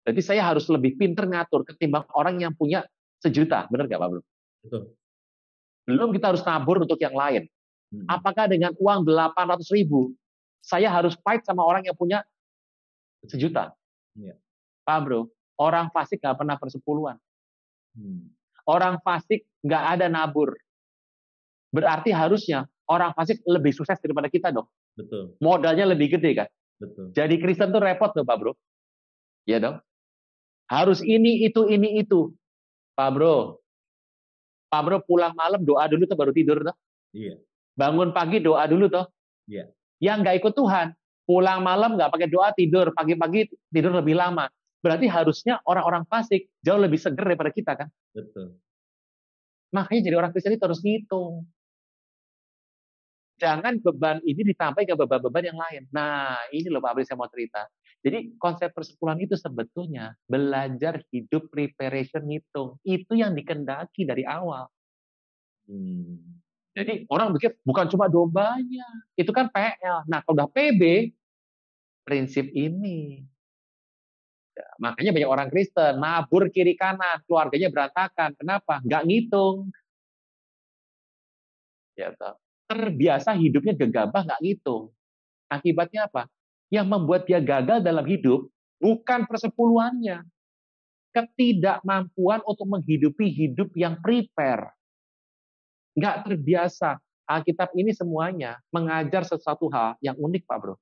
Speaker 2: Berarti saya harus lebih pinter ngatur ketimbang orang yang punya 1 juta. Benar nggak, Pak Bro? Betul. Belum kita harus nabur untuk yang lain. Apakah dengan uang 800.000, saya harus fight sama orang yang punya 1 juta? Ya. Pak Bro, orang fasik nggak pernah persepuluhan. Orang fasik nggak ada nabur. Berarti harusnya orang fasik lebih sukses daripada kita dong. Betul. Modalnya lebih gede kan. Betul. Jadi Kristen tuh repot loh, Pak Bro. Iya dong. Harus ini itu. Pak Bro pulang malam doa dulu tuh baru tidur tuh. Iya. Bangun pagi doa dulu tuh. Iya. Yang nggak ikut Tuhan, pulang malam nggak pakai doa, tidur pagi-pagi tidur lebih lama. Berarti harusnya orang-orang fasik jauh lebih seger daripada kita kan. Betul. Makanya jadi orang Kristen itu harus ngitung. Jangan beban ini ditambah ke beban-beban yang lain. Nah, ini loh Pak Abri saya mau cerita. Jadi konsep persepuluhan itu sebetulnya belajar hidup preparation ngitung. Itu yang dikendaki dari awal. Jadi orang pikir bukan cuma dombanya. Itu kan PL. Nah, kalau udah PB, prinsip ini. Ya, makanya banyak orang Kristen nabur kiri kanan, keluarganya berantakan. Kenapa? Nggak ngitung. Ya, terbiasa hidupnya gegabah, nggak ngitung. Akibatnya apa? Yang membuat dia gagal dalam hidup bukan persepuluhannya. Ketidakmampuan untuk menghidupi hidup yang prepare. Nggak terbiasa. Alkitab ini semuanya mengajar sesuatu hal yang unik, Pak Bro.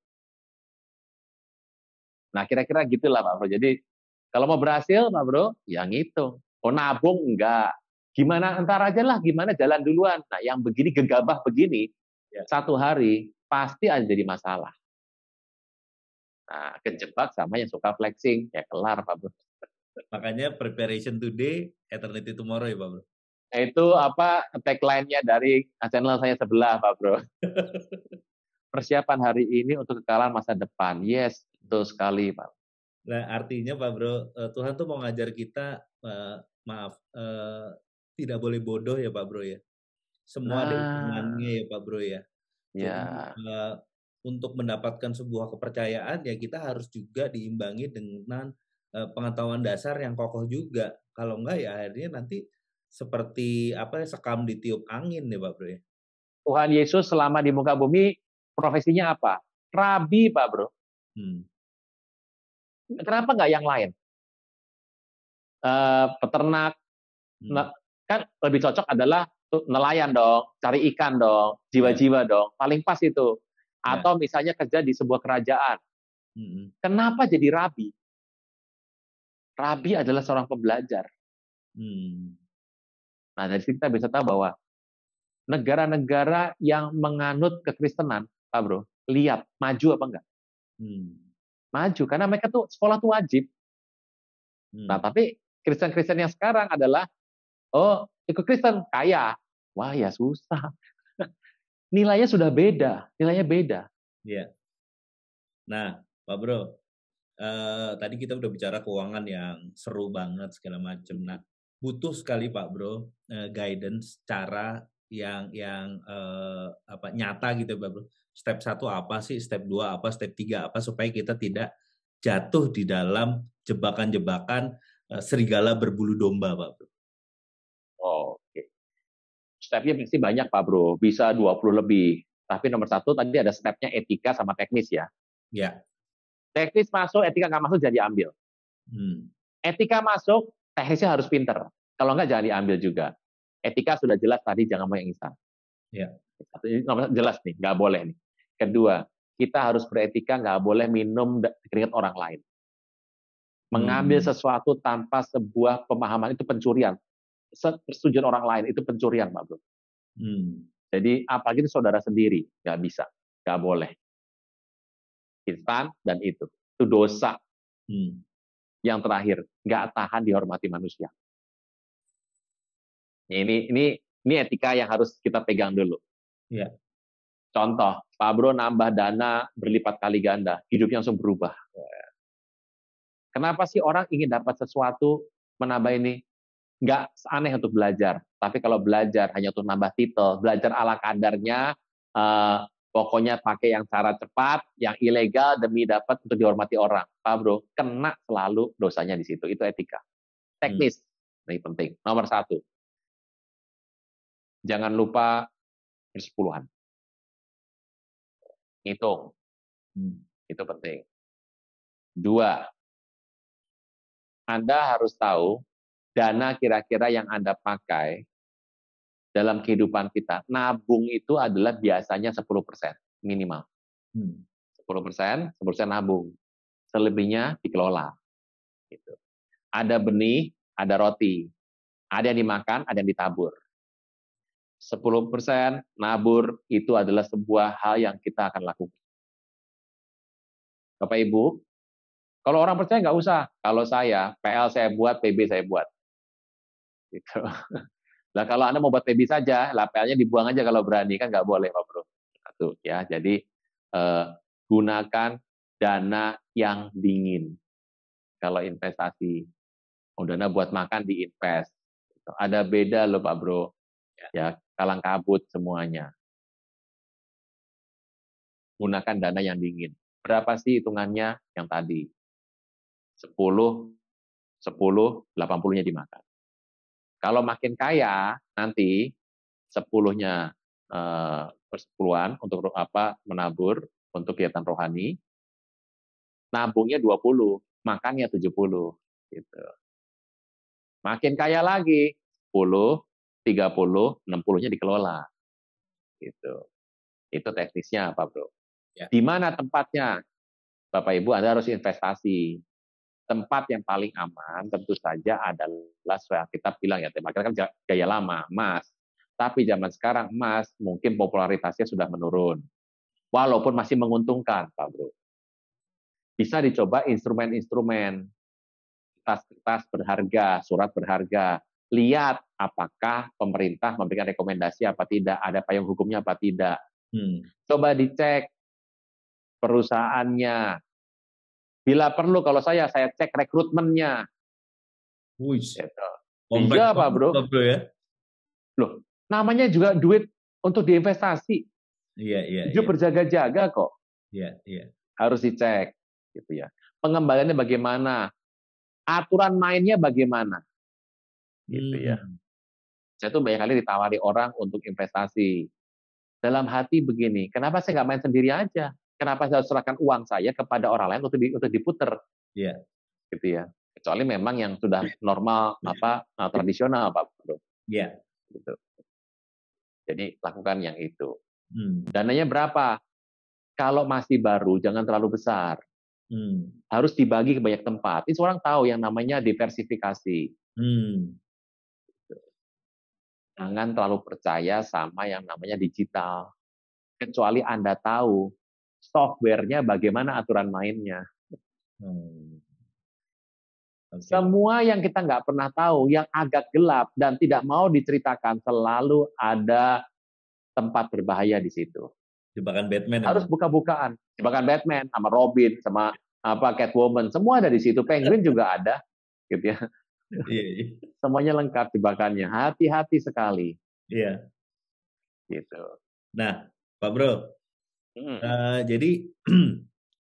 Speaker 2: Nah, kira-kira gitulah, Pak Bro. Jadi, kalau mau berhasil, Pak Bro, ya ngitung. Oh, nabung, enggak. Gimana, entar aja lah, gimana jalan duluan. Nah, yang begini, gegabah begini, satu hari, pasti ada jadi masalah. Nah, kejebak sama yang suka flexing, ya kelar, Pak Bro.
Speaker 1: Makanya preparation today, eternity tomorrow ya, Pak Bro.
Speaker 2: Itu tagline-nya dari channel saya sebelah, Pak Bro. Persiapan hari ini untuk kekalahan masa depan. Yes, betul sekali, Pak.
Speaker 1: Nah, artinya Pak Bro, Tuhan tuh mau ngajar kita, tidak boleh bodoh ya Pak Bro ya. Semua ada hitungannya ya Pak Bro ya. Jadi, untuk mendapatkan sebuah kepercayaan ya kita harus juga diimbangi dengan pengetahuan dasar yang kokoh juga. Kalau enggak ya akhirnya nanti seperti sekam ditiup angin ya Pak Bro ya.
Speaker 2: Tuhan Yesus selama di muka bumi profesinya apa? Rabi, Pak Bro. Kenapa nggak yang lain? Peternak, kan lebih cocok adalah nelayan dong, cari ikan dong, jiwa-jiwa dong, paling pas itu. Atau misalnya kerja di sebuah kerajaan. Kenapa jadi rabi? Rabi adalah seorang pembelajar. Nah, dari sini kita bisa tahu bahwa negara-negara yang menganut kekristenan, Pak Bro, lihat maju apa enggak? Maju, karena mereka tuh sekolah tuh wajib. Nah, tapi Kristen-Kristen yang sekarang adalah, ikut Kristen, kaya. Wah ya susah. Nilainya sudah beda, nilainya beda.
Speaker 1: Iya. Nah, Pak Bro, tadi kita udah bicara keuangan yang seru banget segala macam. Nah, butuh sekali Pak Bro guidance cara yang nyata gitu Pak Bro. Step 1 apa sih, step 2 apa, step 3 apa supaya kita tidak jatuh di dalam jebakan-jebakan serigala berbulu domba Pak Bro.
Speaker 2: Oke. Stepnya pasti banyak Pak Bro, bisa 20 lebih. Tapi nomor 1 tadi ada stepnya etika sama teknis ya.
Speaker 1: Ya.
Speaker 2: Teknis masuk, etika nggak masuk jadi ambil. Etika masuk, teknisnya harus pinter. Kalau nggak jangan diambil juga. Etika sudah jelas tadi, jangan mau yang instan.
Speaker 1: Ya.
Speaker 2: Jelas nih, nggak boleh nih. Kedua, kita harus beretika, nggak boleh minum keringat orang lain. Mengambil sesuatu tanpa sebuah pemahaman itu pencurian. Persetujuan orang lain itu pencurian, Pak Bro. Jadi apalagi itu saudara sendiri, nggak bisa, nggak boleh. Instan dan itu dosa. Yang terakhir, nggak tahan dihormati manusia. Ini etika yang harus kita pegang dulu.
Speaker 1: Ya.
Speaker 2: Contoh, Pak Bro nambah dana berlipat kali ganda, hidupnya langsung berubah. Kenapa sih orang ingin dapat sesuatu, menambah ini? Nggak aneh untuk belajar, tapi kalau belajar hanya untuk nambah titel, belajar ala kadarnya, pokoknya pakai yang cara cepat, yang ilegal demi dapat untuk dihormati orang. Pak Bro, kena selalu dosanya di situ. Itu etika. Teknis, ini penting. Nomor 1. Jangan lupa persepuluhan. Hitung. Itu penting. 2. Anda harus tahu dana kira-kira yang Anda pakai dalam kehidupan kita. Nabung itu adalah biasanya 10% minimal. 10% nabung. Selebihnya dikelola. Gitu. Ada benih, ada roti. Ada yang dimakan, ada yang ditabur. 10% nabur itu adalah sebuah hal yang kita akan lakukan. Bapak Ibu, kalau orang percaya nggak usah. Kalau saya, PL saya buat, PB saya buat. Gitu. Nah, kalau Anda mau buat PB saja, lah PL-nya dibuang aja kalau berani, kan nggak boleh, Pak Bro. Satu, ya. Jadi, gunakan dana yang dingin. Kalau investasi, dana buat makan diinvest. Ada beda loh, Pak Bro. Ya, kalang kabut semuanya. Gunakan dana yang dingin. Berapa sih hitungannya yang tadi? 10, 80-nya dimakan. Kalau makin kaya, nanti 10-nya persepuluhan untuk menabur untuk kegiatan rohani, nabungnya 20, makannya 70. Gitu. Makin kaya lagi, 10, 30, 60-nya dikelola. Gitu. Itu teknisnya, Pak Bro. Ya. Di mana tempatnya? Bapak Ibu, Anda harus investasi. Tempat yang paling aman tentu saja adalah kita bilang ya, makanya kan gaya lama, emas. Tapi zaman sekarang emas mungkin popularitasnya sudah menurun. Walaupun masih menguntungkan, Pak Bro. Bisa dicoba instrumen-instrumen, kertas berharga, surat berharga. Lihat apakah pemerintah memberikan rekomendasi apa tidak, ada payung hukumnya apa tidak. Coba dicek perusahaannya. Bila perlu, kalau saya cek rekrutmennya.
Speaker 1: Gitu.
Speaker 2: Iya, Pak Bro.
Speaker 1: Ya?
Speaker 2: Loh, namanya juga duit untuk diinvestasi.
Speaker 1: Iya.
Speaker 2: Hidup berjaga-jaga kok.
Speaker 1: Iya.
Speaker 2: Harus dicek, gitu ya. Pengembaliannya bagaimana? Aturan mainnya bagaimana? Gitu ya. Saya tuh banyak kali ditawari orang untuk investasi. Dalam hati begini, kenapa saya nggak main sendiri aja? Kenapa saya harus serahkan uang saya kepada orang lain untuk diputer?
Speaker 1: Iya.
Speaker 2: Gitu ya. Kecuali memang yang sudah normal tradisional, Pak Bro.
Speaker 1: Iya.
Speaker 2: Gitu. Jadi lakukan yang itu. Dananya berapa? Kalau masih baru jangan terlalu besar. Harus dibagi ke banyak tempat. Ini orang tahu yang namanya diversifikasi. Jangan terlalu percaya sama yang namanya digital. Kecuali Anda tahu software-nya bagaimana aturan mainnya. Semua yang kita nggak pernah tahu, yang agak gelap dan tidak mau diceritakan, selalu ada tempat berbahaya di situ.
Speaker 1: Jebakan Batman.
Speaker 2: Harus buka-bukaan. Jebakan Batman, sama Robin, sama Catwoman, semua ada di situ. Penguin juga ada, gitu ya.
Speaker 1: Iya.
Speaker 2: Semuanya lengkap jebakannya. Hati-hati sekali.
Speaker 1: Iya.
Speaker 2: Gitu.
Speaker 1: Nah, Pak Bro, jadi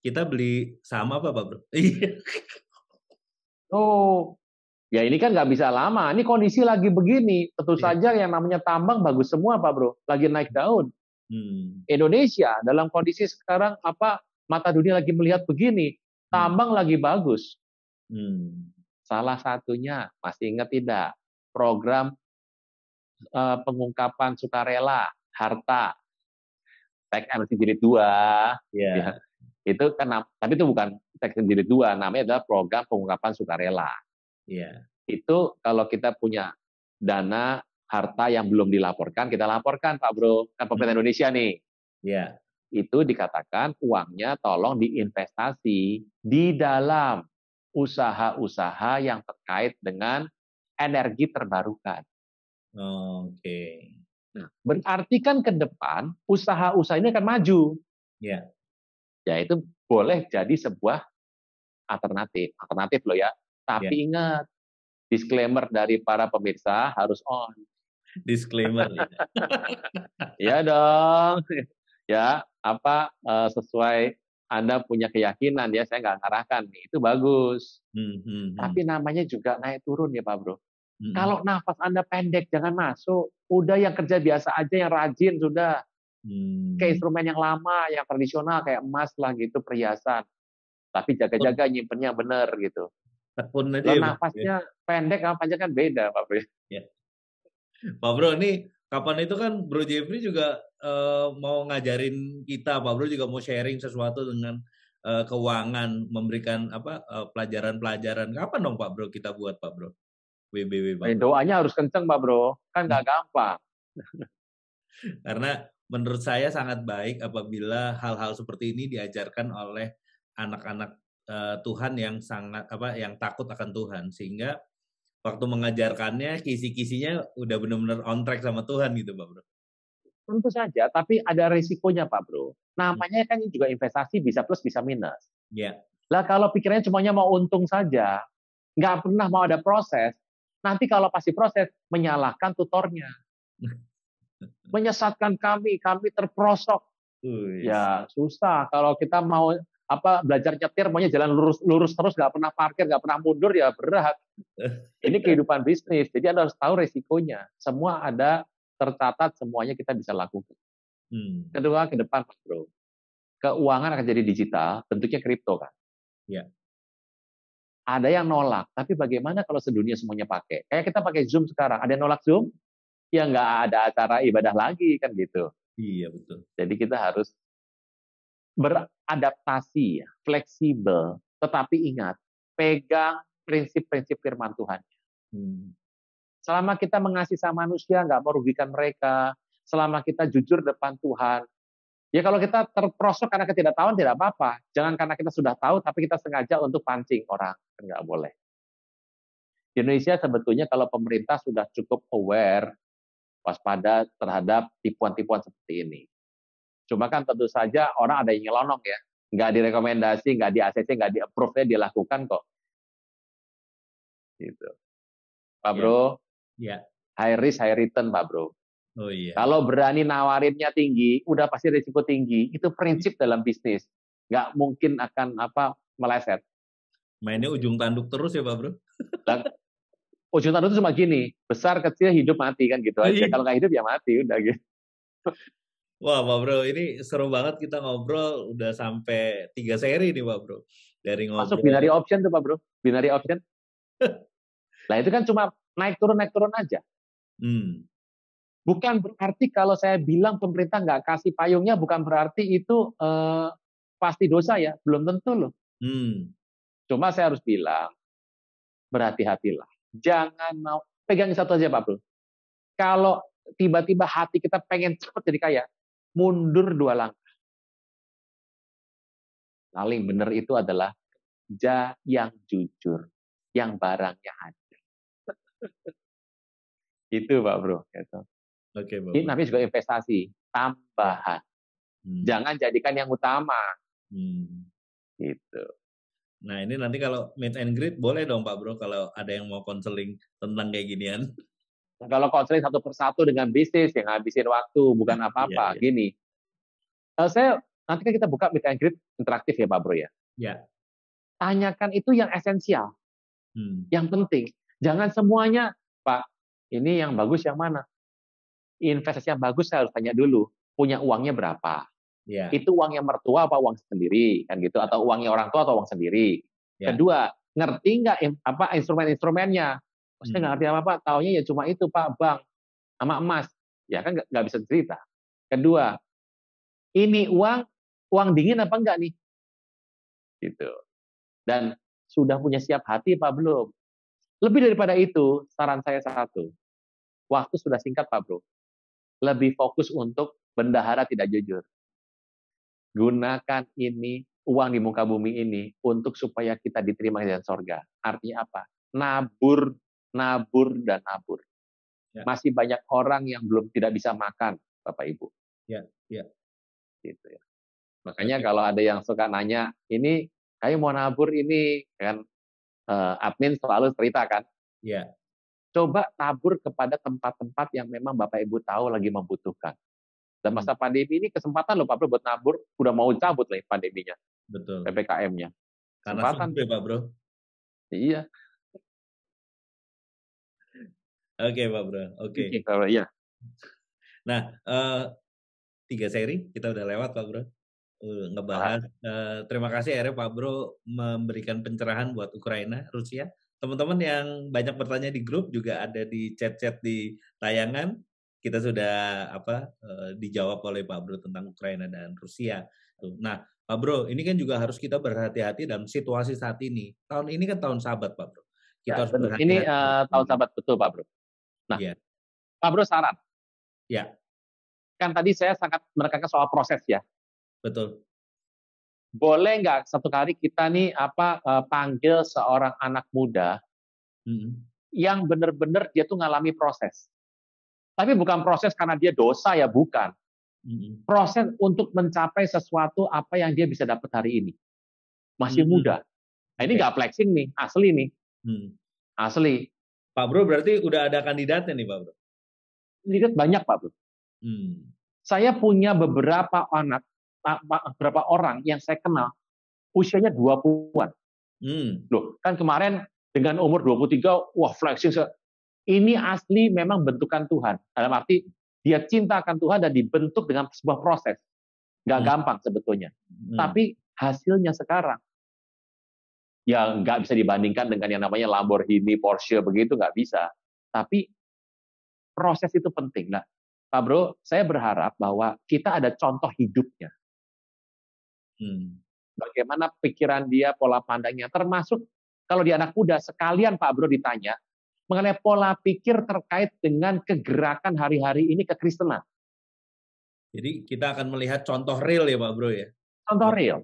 Speaker 1: kita beli saham apa, Pak Bro?
Speaker 2: Oh, ya ini kan nggak bisa lama. Ini kondisi lagi begini. Tentu saja yang namanya tambang bagus semua, Pak Bro. Lagi naik daun. Indonesia dalam kondisi sekarang mata dunia lagi melihat begini. Tambang lagi bagus. Salah satunya, masih ingat tidak? Program pengungkapan sukarela, harta. Teks Amnesty Jilid 2. Ya. Itu kan, tapi itu bukan Teks Jilid 2, namanya adalah program pengungkapan sukarela. Itu kalau kita punya dana harta yang belum dilaporkan, kita laporkan, Pak Bro, kan pemerintah Indonesia nih. Itu dikatakan uangnya tolong diinvestasi di dalam usaha-usaha yang terkait dengan energi terbarukan. Nah, berarti kan ke depan usaha-usaha ini akan maju. Ya itu boleh jadi sebuah alternatif loh ya. Tapi ingat, disclaimer dari para pemirsa harus on.
Speaker 1: Disclaimer.
Speaker 2: Ya dong. Ya, sesuai Anda punya keyakinan ya, saya nggak ngarahkan nih, itu bagus. Tapi namanya juga naik turun ya Pak Bro. Kalau nafas Anda pendek jangan masuk. Udah yang kerja biasa aja, yang rajin sudah. Kayak instrumen yang lama, yang tradisional kayak emas lah gitu, perhiasan. Tapi jaga-jaga nyimpennya bener gitu. Kalau nafasnya pendek sama panjang kan beda Pak Bro.
Speaker 1: Pak Bro, ini kapan itu kan Bro Jeffrey juga mau ngajarin kita, Pak Bro juga mau sharing sesuatu dengan keuangan, memberikan pelajaran-pelajaran. Kapan dong Pak Bro kita buat Pak Bro? WBW Pak
Speaker 2: Bro. Doanya harus kenceng Pak Bro, kan nggak gampang.
Speaker 1: Karena menurut saya sangat baik apabila hal-hal seperti ini diajarkan oleh anak-anak Tuhan yang yang takut akan Tuhan, sehingga waktu mengajarkannya kisi-kisinya udah benar-benar on track sama Tuhan gitu Pak Bro.
Speaker 2: Tentu saja, tapi ada risikonya Pak Bro. Namanya kan juga investasi, bisa plus bisa minus. Lah kalau pikirannya semuanya mau untung saja, nggak pernah mau ada proses, nanti kalau pasti proses menyalahkan tutornya, menyesatkan kami terperosok. Ya susah kalau kita mau belajar nyetir maunya jalan lurus terus, nggak pernah parkir, nggak pernah mundur, ya berat. Ini kehidupan bisnis, jadi Anda harus tahu resikonya. Semua ada tercatat, semuanya kita bisa lakukan. Kedua, ke depan Pak Bro, keuangan akan jadi digital, bentuknya kripto kan. Ada yang nolak, tapi bagaimana kalau sedunia semuanya pakai? Kayak kita pakai Zoom sekarang, ada yang nolak Zoom, ya nggak ada acara ibadah lagi kan gitu.
Speaker 1: Iya betul.
Speaker 2: Jadi kita harus beradaptasi, fleksibel, tetapi ingat, pegang prinsip-prinsip firman Tuhan. Selama kita mengasihi sama manusia, nggak merugikan mereka, selama kita jujur depan Tuhan, ya kalau kita terperosok karena ketidaktahuan tidak apa-apa. Jangan karena kita sudah tahu, tapi kita sengaja untuk pancing orang, nggak boleh. Di Indonesia sebetulnya kalau pemerintah sudah cukup aware, waspada terhadap tipuan-tipuan seperti ini. Cuma kan tentu saja orang ada yang nyelonong ya, nggak direkomendasi, nggak di ACC, nggak di approve-nya dilakukan kok. Gitu. Pak Bro, high risk, high return Pak Bro. Kalau berani nawarinnya tinggi, udah pasti risiko tinggi. Itu prinsip dalam bisnis. Nggak mungkin akan meleset.
Speaker 1: Mainnya ujung tanduk terus ya Pak Bro?
Speaker 2: Ujung tanduk itu cuma gini, besar, kecil, hidup, mati kan gitu aja. Kalau nggak hidup ya mati, udah gitu.
Speaker 1: Wah Pak Bro, ini seru banget kita ngobrol, udah sampai 3 seri nih Pak Bro. Dari ngobrol.
Speaker 2: Masuk binary option tuh Pak Bro, binary option. Nah itu kan cuma naik turun aja. Bukan berarti kalau saya bilang pemerintah nggak kasih payungnya, bukan berarti itu pasti dosa ya, belum tentu loh. Cuma saya harus bilang, berhati-hatilah. Jangan mau, pegang satu aja Pak Bro. Kalau tiba-tiba hati kita pengen cepat jadi kaya, mundur 2 langkah. Paling benar itu adalah kerja yang jujur. yang barangnya ada. Itu Pak Bro. Gitu.
Speaker 1: Oke, Bapak.
Speaker 2: Ini namanya juga investasi tambahan. Jangan jadikan yang utama. Gitu.
Speaker 1: Nah, ini nanti kalau meet and greet boleh dong Pak Bro kalau ada yang mau konseling tentang kayak ginian.
Speaker 2: Nah, kalau konseling satu persatu dengan bisnis yang ngabisin waktu bukan apa-apa.
Speaker 1: Iya.
Speaker 2: Gini, saya nanti kan kita buka meet and greet interaktif ya Pak Bro ya.
Speaker 1: Ya.
Speaker 2: Tanyakan itu yang esensial, yang penting. Jangan semuanya, Pak, ini yang bagus yang mana? Investasi yang bagus saya harus tanya dulu, punya uangnya berapa?
Speaker 1: Ya.
Speaker 2: Itu uangnya mertua apa uang sendiri, kan gitu? Atau uangnya orang tua atau uang sendiri? Ya. Kedua, ngerti nggak apa instrumen-instrumennya? Saya nggak ngerti apa-apa, taunya ya cuma itu Pak, bank sama emas, ya kan nggak bisa cerita. Kedua, ini uang dingin apa enggak nih? Gitu. Dan sudah punya siap hati Pak belum? Lebih daripada itu, saran saya satu, waktu sudah singkat Pak Bro. Lebih fokus untuk bendahara tidak jujur. Gunakan ini, uang di muka bumi ini, untuk supaya kita diterima di surga. Artinya apa? Nabur, dan nabur. Ya. Masih banyak orang yang belum tidak bisa makan, Bapak Ibu.
Speaker 1: Ya.
Speaker 2: Gitu ya. Makanya kalau ada yang suka nanya, ini kayak mau nabur ini, kan admin selalu cerita kan.
Speaker 1: Ya.
Speaker 2: Coba tabur kepada tempat-tempat yang memang Bapak Ibu tahu lagi membutuhkan. Dan masa pandemi ini kesempatan loh Pak Bro buat nabur, udah mau cabut nih pandeminya.
Speaker 1: Betul.
Speaker 2: PPKM-nya.
Speaker 1: Kesempatan ya Pak Bro.
Speaker 2: Iya.
Speaker 1: Oke Pak Bro. Oke.
Speaker 2: Iya.
Speaker 1: Nah, 3 seri kita udah lewat Pak Bro. Ngebahas. Terima kasih akhirnya Pak Bro memberikan pencerahan buat Ukraina, Rusia. Teman-teman yang banyak bertanya di grup juga ada di chat-chat di tayangan. Kita sudah dijawab oleh Pak Bro tentang Ukraina dan Rusia. Nah, Pak Bro, ini kan juga harus kita berhati-hati dalam situasi saat ini. Tahun ini kan tahun Sabat, Pak Bro. Kita harus berhati-hati.
Speaker 2: Ini tahun Sabat betul, Pak Bro. Nah, Pak Bro saran.
Speaker 1: Ya.
Speaker 2: Kan tadi saya sangat menekankan soal proses ya.
Speaker 1: Betul.
Speaker 2: Boleh nggak satu kali kita nih panggil seorang anak muda yang benar-benar dia tuh ngalami proses. Tapi bukan proses karena dia dosa ya, bukan. Proses untuk mencapai sesuatu apa yang dia bisa dapat hari ini. Masih muda. Nah, ini nggak flexing nih, asli nih. Asli.
Speaker 1: Pak Bro berarti udah ada kandidatnya nih Pak Bro?
Speaker 2: Kandidat banyak Pak Bro. Saya punya beberapa orang yang saya kenal usianya 20-an. Loh, kan kemarin dengan umur 23, wah flexing. Ini asli memang bentukan Tuhan. Dalam arti dia cinta akan Tuhan dan dibentuk dengan sebuah proses. Nggak gampang sebetulnya. Tapi hasilnya sekarang ya nggak bisa dibandingkan dengan yang namanya Lamborghini, Porsche, begitu nggak bisa. Tapi proses itu penting. Nah, Pak Bro, saya berharap bahwa kita ada contoh hidupnya. Bagaimana pikiran dia, pola pandangnya, termasuk kalau di anak muda sekalian Pak Bro ditanya mengenai pola pikir terkait dengan kegerakan hari-hari ini kekristenan.
Speaker 1: Jadi kita akan melihat contoh real ya Pak Bro ya.
Speaker 2: Contoh real.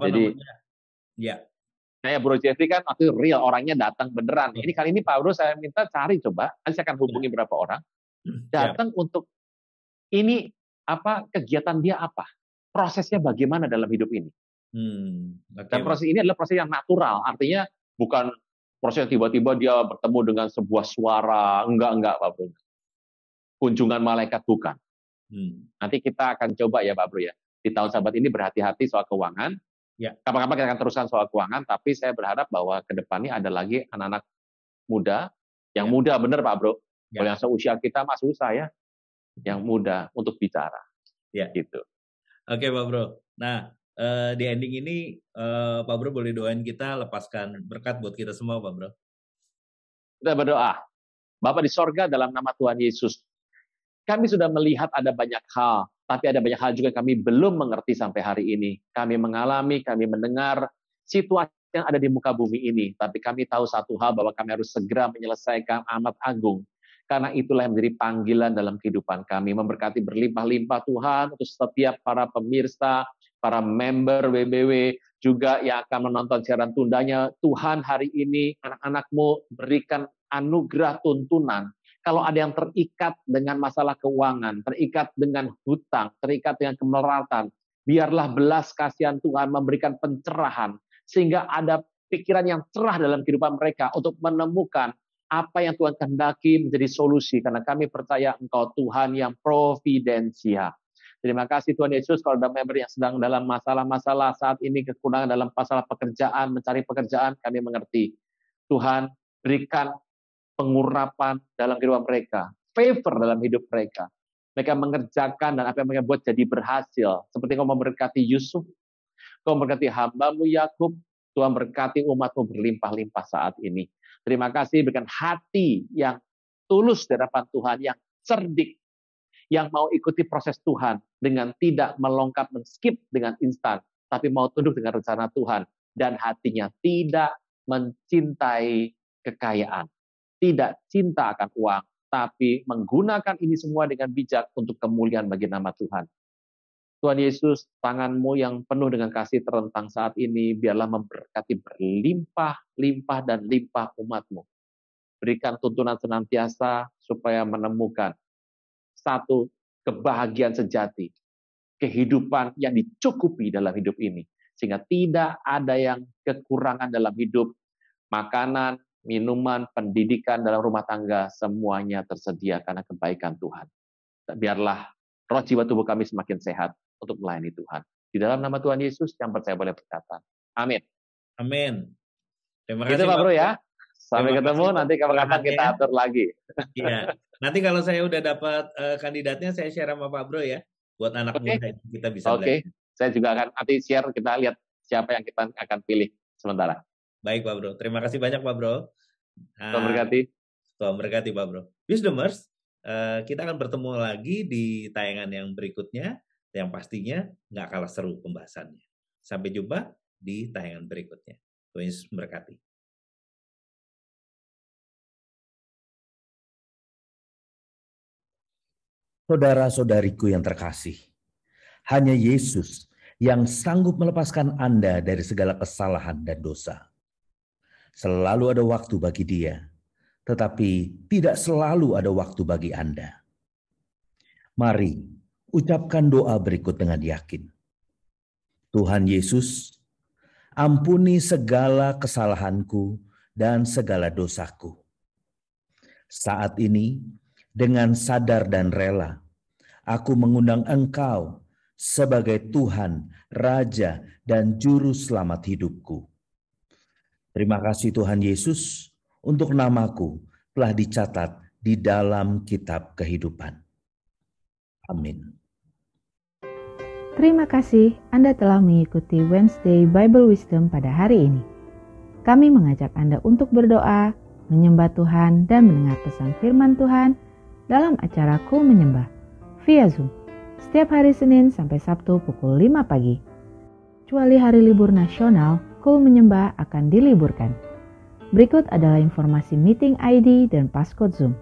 Speaker 1: Jadi, namanya? Ya.
Speaker 2: Saya Bro Jeffrey kan waktu real orangnya datang beneran. Ini kali ini Pak Bro saya minta cari coba. Nanti saya akan hubungi beberapa orang. Datang untuk ini kegiatan dia apa? Prosesnya bagaimana dalam hidup ini? Dan proses ini adalah proses yang natural, artinya bukan proses tiba-tiba dia bertemu dengan sebuah suara, enggak Pak Bro. Kunjungan malaikat bukan. Nanti kita akan coba ya Pak Bro ya, di tahun Sabat ini berhati-hati soal keuangan. Ya. Kapan-kapan kita akan teruskan soal keuangan, tapi saya berharap bahwa ke depannya ada lagi anak-anak muda, yang muda bener Pak Bro. Kalau yang seusia kita mah susah ya, yang muda untuk bicara.
Speaker 1: Ya.
Speaker 2: Gitu.
Speaker 1: Oke Pak Bro. Nah, di ending ini Pak Bro boleh doain kita, lepaskan berkat buat kita semua Pak Bro.
Speaker 2: Kita berdoa. Bapa di sorga, dalam nama Tuhan Yesus, kami sudah melihat ada banyak hal, tapi ada banyak hal juga yang kami belum mengerti sampai hari ini. Kami mengalami, kami mendengar situasi yang ada di muka bumi ini, tapi kami tahu satu hal, bahwa kami harus segera menyelesaikan amanat agung. Karena itulah yang menjadi panggilan dalam kehidupan kami. Memberkati berlimpah-limpah Tuhan untuk setiap para pemirsa, para member WBW, juga yang akan menonton siaran tundanya. Tuhan, hari ini anak-anak-Mu berikan anugerah tuntunan. Kalau ada yang terikat dengan masalah keuangan, terikat dengan hutang, terikat dengan kemelaratan, biarlah belas kasihan Tuhan memberikan pencerahan, sehingga ada pikiran yang cerah dalam kehidupan mereka untuk menemukan apa yang Tuhan kehendaki menjadi solusi. Karena kami percaya Engkau Tuhan yang providensia. Terima kasih Tuhan Yesus, kalau ada member yang sedang dalam masalah-masalah saat ini, kekurangan dalam masalah pekerjaan, mencari pekerjaan, kami mengerti. Tuhan, berikan pengurapan dalam kehidupan mereka, favor dalam hidup mereka. Mereka mengerjakan dan apa yang mereka buat jadi berhasil. Seperti Kau memberkati Yusuf, Kau memberkati hamba-Mu Yakub, Tuhan berkati umat-Mu berlimpah-limpah saat ini. Terima kasih, berikan hati yang tulus di hadapan Tuhan, yang cerdik, yang mau ikuti proses Tuhan dengan tidak melongkap, men-skip dengan instan, tapi mau tunduk dengan rencana Tuhan, dan hatinya tidak mencintai kekayaan, tidak cinta akan uang, tapi menggunakan ini semua dengan bijak untuk kemuliaan bagi nama Tuhan. Tuhan Yesus, tangan-Mu yang penuh dengan kasih terentang saat ini, biarlah memberkati berlimpah-limpah dan limpah umat-Mu. Berikan tuntunan senantiasa supaya menemukan satu kebahagiaan sejati, kehidupan yang dicukupi dalam hidup ini, sehingga tidak ada yang kekurangan dalam hidup, makanan, minuman, pendidikan dalam rumah tangga, semuanya tersedia karena kebaikan Tuhan. Biarlah roh jiwa tubuh kami semakin sehat untuk melayani Tuhan. Di dalam nama Tuhan Yesus, yang percaya boleh berkata, amin.
Speaker 1: Amin. Terima kasih
Speaker 2: Itu Pak Bro ya. Sampai ketemu, nanti kapan-kapan kita atur lagi.
Speaker 1: Iya. Nanti kalau saya udah dapat kandidatnya, saya share sama Pak Bro ya. Buat anak muda kita bisa belajar.
Speaker 2: Saya juga akan nanti share, kita lihat siapa yang kita akan pilih sementara.
Speaker 1: Baik Pak Bro. Terima kasih banyak Pak Bro.
Speaker 2: Tuhan berkati.
Speaker 1: Tuhan berkati Pak Bro. Wisdomers, kita akan bertemu lagi di tayangan yang berikutnya, yang pastinya nggak kalah seru pembahasannya. Sampai jumpa di tayangan berikutnya. Tuhan Yesus memberkati. Saudara-saudariku yang terkasih, hanya Yesus yang sanggup melepaskan Anda dari segala kesalahan dan dosa. Selalu ada waktu bagi Dia, tetapi tidak selalu ada waktu bagi Anda. Mari ucapkan doa berikut dengan yakin. Tuhan Yesus, ampuni segala kesalahanku dan segala dosaku. Saat ini, dengan sadar dan rela, aku mengundang Engkau sebagai Tuhan, Raja, dan Juru Selamat hidupku. Terima kasih Tuhan Yesus untuk namaku telah dicatat di dalam kitab kehidupan. Amin.
Speaker 3: Terima kasih Anda telah mengikuti Wednesday Bible Wisdom pada hari ini. Kami mengajak Anda untuk berdoa, menyembah Tuhan, dan mendengar pesan firman Tuhan dalam acara Cool Menyembah via Zoom setiap hari Senin sampai Sabtu pukul 5 pagi. Kecuali hari libur nasional, Cool Menyembah akan diliburkan. Berikut adalah informasi meeting ID dan passcode Zoom.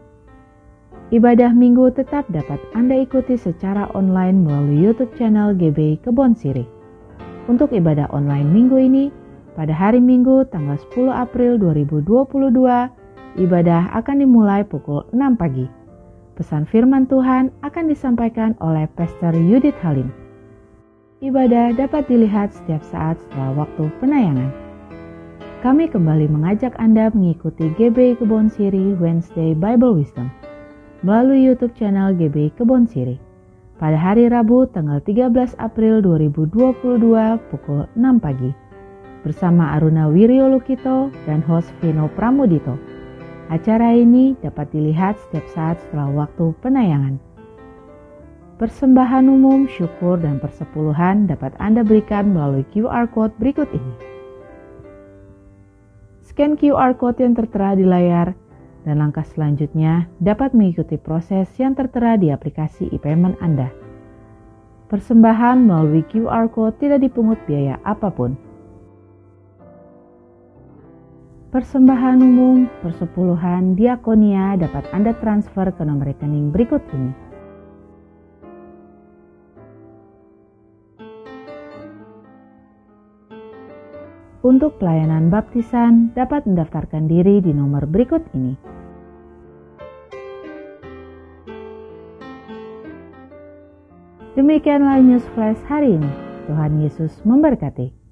Speaker 3: Ibadah minggu tetap dapat Anda ikuti secara online melalui YouTube channel GB Kebon Sirih. Untuk ibadah online minggu ini, pada hari Minggu tanggal 10 April 2022, ibadah akan dimulai pukul 6 pagi. Pesan firman Tuhan akan disampaikan oleh Pastor Yudit Halim. Ibadah dapat dilihat setiap saat setelah waktu penayangan. Kami kembali mengajak Anda mengikuti GB Kebon Sirih Wednesday Bible Wisdom melalui YouTube channel GB Kebon Sirih pada hari Rabu tanggal 13 April 2022 pukul 6 pagi bersama Aruna Wiryolukito dan host Vino Pramudito. Acara ini dapat dilihat setiap saat setelah waktu penayangan. Persembahan umum, syukur, dan persepuluhan dapat Anda berikan melalui QR Code berikut ini. Scan QR Code yang tertera di layar, dan langkah selanjutnya dapat mengikuti proses yang tertera di aplikasi e-payment Anda. Persembahan melalui QR Code tidak dipungut biaya apapun. Persembahan umum, persepuluhan, diakonia dapat Anda transfer ke nomor rekening berikut ini. Untuk pelayanan baptisan dapat mendaftarkan diri di nomor berikut ini. Demikianlah News Flash hari ini. Tuhan Yesus memberkati.